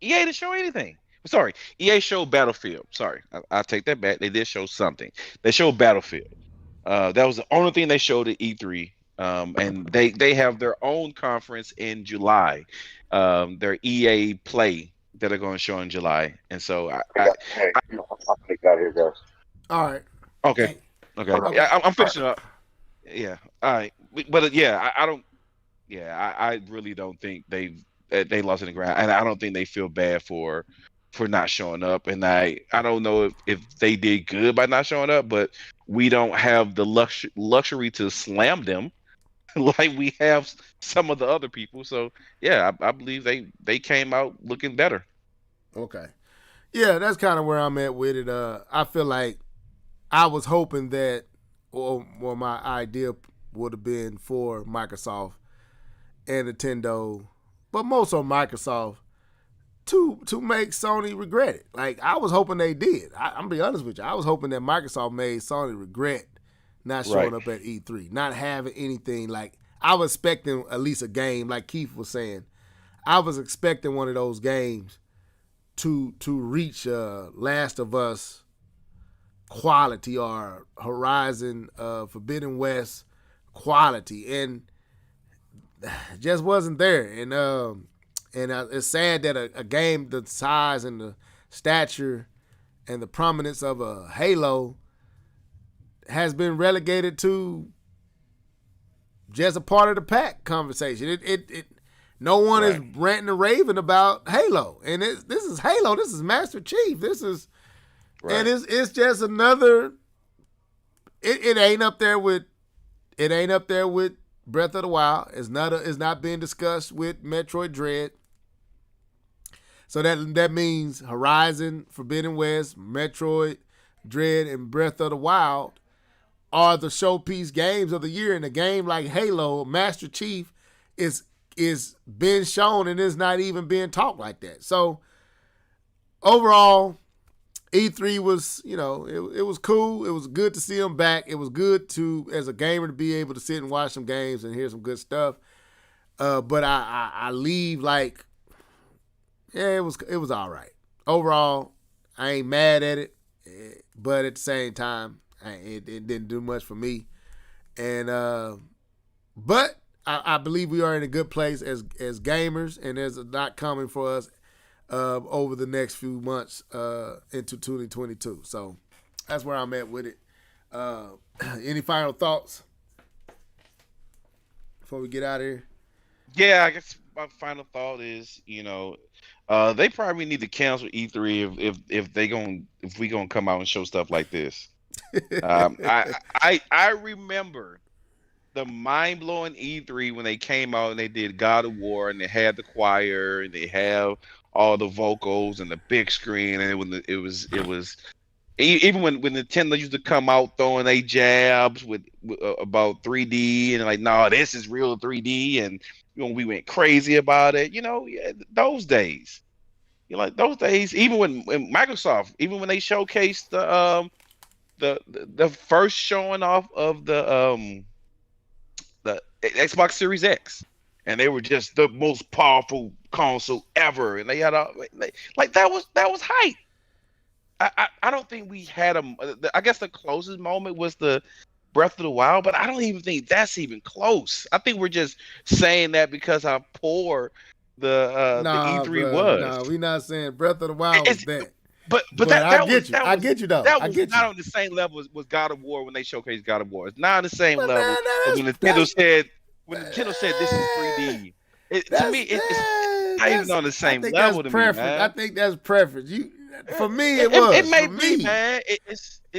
EA didn't show anything. Sorry, EA showed Battlefield. Sorry, I take that back. They did show something. They showed Battlefield. That was the only thing they showed at E3. And they have their own conference in July. Their EA Play that are going to show in July. And so Hey, I'll take that here, guys. All right. okay, okay, Okay. yeah, I'm finishing up. Yeah, all right, but yeah, I don't. Yeah, I really don't think they lost in the ground, and I don't think they feel bad for not showing up. And I don't know if they did good by not showing up, but we don't have the luxury to slam them like we have some of the other people. So yeah, I believe they came out looking better. Okay. Yeah, that's kind of where I'm at with it. I feel like I was hoping that, or my idea would have been for Microsoft and Nintendo, but most on Microsoft to make Sony regret it. Like I was hoping they did. I'm gonna be honest with you. I was hoping that Microsoft made Sony regret not showing Right. up at E3, not having anything. Like I was expecting at least a game, like Keith was saying. I was expecting one of those games to reach Last of Us quality or Horizon Forbidden West quality, and just wasn't there. And it's sad that a game the size and the stature and the prominence of a Halo has been relegated to just a part of the pack conversation. It no one is ranting and raving about Halo, and this is Halo. This is Master Chief. This is and it's just another. It ain't up there with Breath of the Wild. It's not being discussed with Metroid Dread. So that means Horizon, Forbidden West, Metroid Dread, and Breath of the Wild are the showpiece games of the year. And a game like Halo, Master Chief is being shown and is not even being talked like that. So overall, E3 was, it was cool. It was good to see them back. It was good to, as a gamer, to be able to sit and watch some games and hear some good stuff. But I leave like, yeah, it was all right. Overall, I ain't mad at it, but at the same time, it didn't do much for me. And but I believe we are in a good place as gamers, and there's a lot coming for us over the next few months into 2022. So that's where I'm at with it. Any final thoughts before we get out of here? Yeah, I guess my final thought is, they probably need to cancel E3 if we gonna come out and show stuff like this. I remember the mind blowing E3 when they came out and they did God of War and they had the choir and they have all the vocals and the big screen and it was even when Nintendo used to come out throwing they jabs with about 3D and like, no, this is real 3D, and we went crazy about it. Yeah, those days. Like those days, even when Microsoft, even when they showcased the first showing off of the Xbox Series X, and they were just the most powerful console ever, and they had like that was hype. I don't think we had I guess the closest moment was the Breath of the Wild, but I don't even think that's even close. I think we're just saying that because how poor the Nah, E3 bro. was. Nah, we not saying Breath of the Wild was It's that. but But that I that was get you. that I was get you though. that I was get you. not on the same level as God of War when they showcased God of War. It's not on the same But level. man, But when Nintendo said this is that's 3D, to me it's not even on the I same think that's level to me, preference. I man. think that's preference. For me, it It was. may For be, me, man.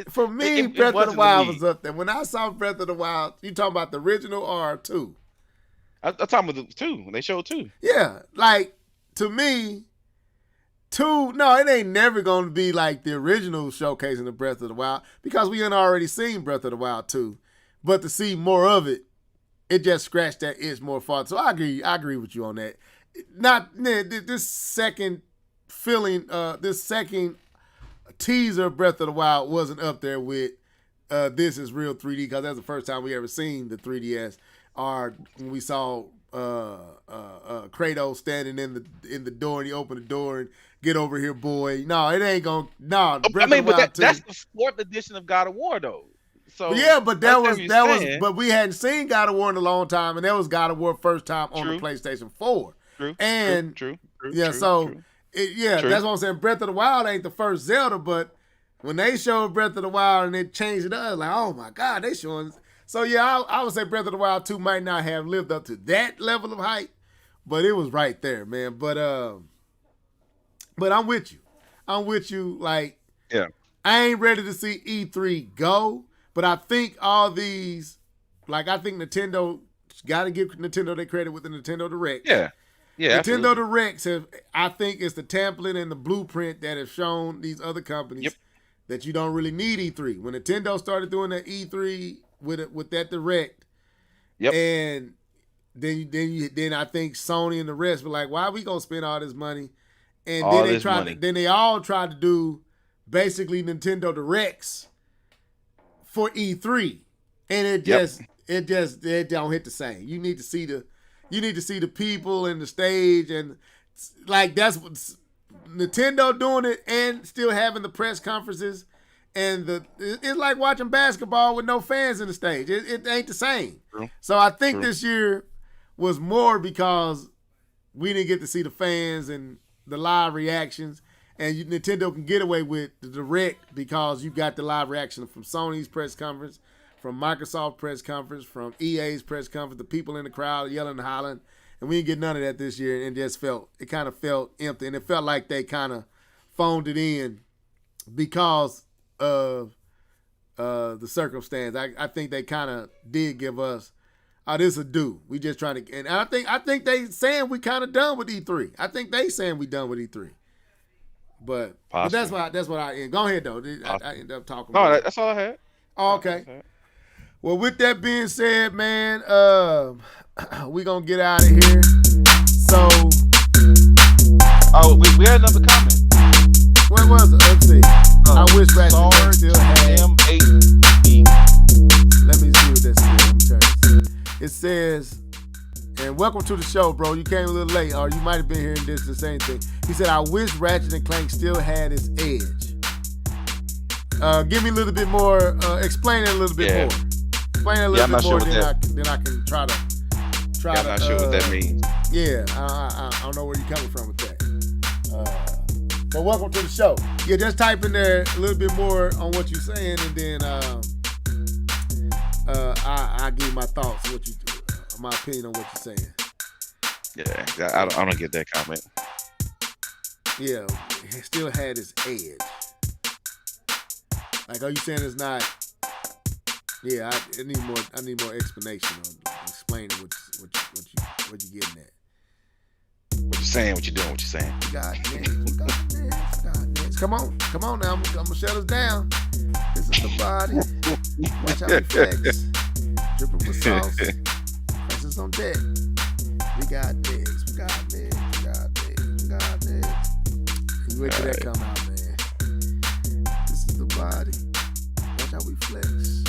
for me, It Breath of the wasn't to Wild was me. up there. When I saw Breath of the Wild, you talking about the original or two? I'm talking about the two when they showed two. Yeah, like to me, two. No, it ain't never gonna be like the original showcasing the Breath of the Wild because we had already seen Breath of the Wild 2. But to see more of it, it just scratched that itch more farther. So I agree. I agree with you on that. Not this second feeling. This second teaser of Breath of the Wild wasn't up there with this is real 3D because that's the first time we ever seen the 3DS. Or when we saw Kratos standing in the door and he opened the door and get over here, boy. No, it ain't gonna. No, I Breath of the mean, but Wild 2. that's the fourth edition of God of War, though. But So yeah, but I that understand was what that you're was. saying. But we hadn't seen God of War in a long time, and that was God of War first time on the True, PlayStation 4. true, And true, true, yeah, true, so true, true. that's what I'm saying. Breath of the Wild ain't the first Zelda, but when they showed Breath of the Wild and they changed it up, I was like, oh my God, they showing. So yeah, I would say Breath of the Wild 2 might not have lived up to that level of hype, but it was right there, man. But I'm with you. I'm with you. Like, Yeah, I ain't ready to see E3 go, but I think all these, like, I think Nintendo got to give Nintendo their credit with the Nintendo Direct. yeah, yeah. Nintendo Absolutely. Directs have, I think, it's the template and the blueprint that have shown these other companies Yep. that you don't really need E3. When Nintendo started doing that E3 with that Direct, Yep. and then I think Sony and the rest were like, why are we gonna spend all this money? And All this money. then they all tried to do basically Nintendo Directs for E3, and it don't hit the same. You need to see the people and the stage, and like that's what Nintendo doing it and still having the press conferences, and it's like watching basketball with no fans in the stage. It ain't the same. True. So I think True. this year was more because we didn't get to see the fans and the live reactions, and Nintendo can get away with the Direct because you got the live reaction from Sony's press conference, from Microsoft press conference, from EA's press conference, the people in the crowd yelling and hollering, and we didn't get none of that this year, and it kind of felt empty, and it felt like they kind of phoned it in because of the circumstance. I think they kind of did give us, oh, this a do. We just trying to, and I think they saying we kind of done with E3. I think they saying we done with E3. But that's what I end. Go ahead though. I end up talking. No, about that's all I had. Oh, okay. Well, with that being said, man, we gonna get out of here. So, we had another comment. what was it? Let's see. I wish Ratchet still had. M8B. Let me see what that says. Let me turn this. It says, and welcome to the show, bro. You came a little late, or you might have been hearing this the same thing. He said, I wish Ratchet and Clank still had its edge. Give me a little bit more, explain it a little bit more. Explain it a little bit more, then I can try to. I'm not sure what that means. Yeah, I don't know where you're coming from with that. So welcome to the show. Yeah, just type in there a little bit more on what you're saying, and then I give you my thoughts, my opinion on what you're saying. Yeah, I don't get that comment. Yeah, it still had its edge. Like, are you saying it's not Yeah, I need more. I need more explanation on explaining what you getting at. What you saying? What you doing? What you saying? We got next. Come on now. I'm gonna shut us down. This is the body. Watch how we flex. Dripping with sauce. Flexes on deck. We got next. You wait till that come out, man. This is the body. Watch how we flex.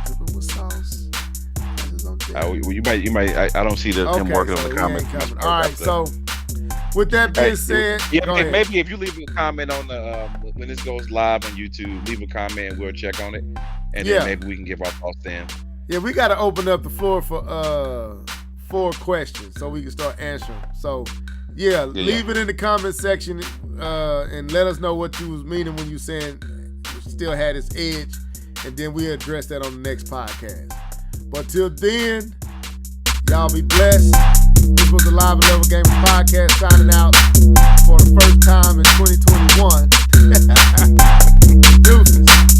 Dripping with sauce. Flexes on deck. You might. I don't see him working on the comments. All right, so with that being said, maybe if you leave a comment on the when this goes live on YouTube, leave a comment and we'll check on it, and then maybe we can give our thoughts then. Yeah, we got to open up the floor for 4 questions so we can start answering. So, leave it in the comment section and let us know what you was meaning when you saying still had its edge, and then we'll address that on the next podcast. But till then, y'all be blessed. This was the Live and Level Gaming Podcast signing out for the first time in 2021. Deuces.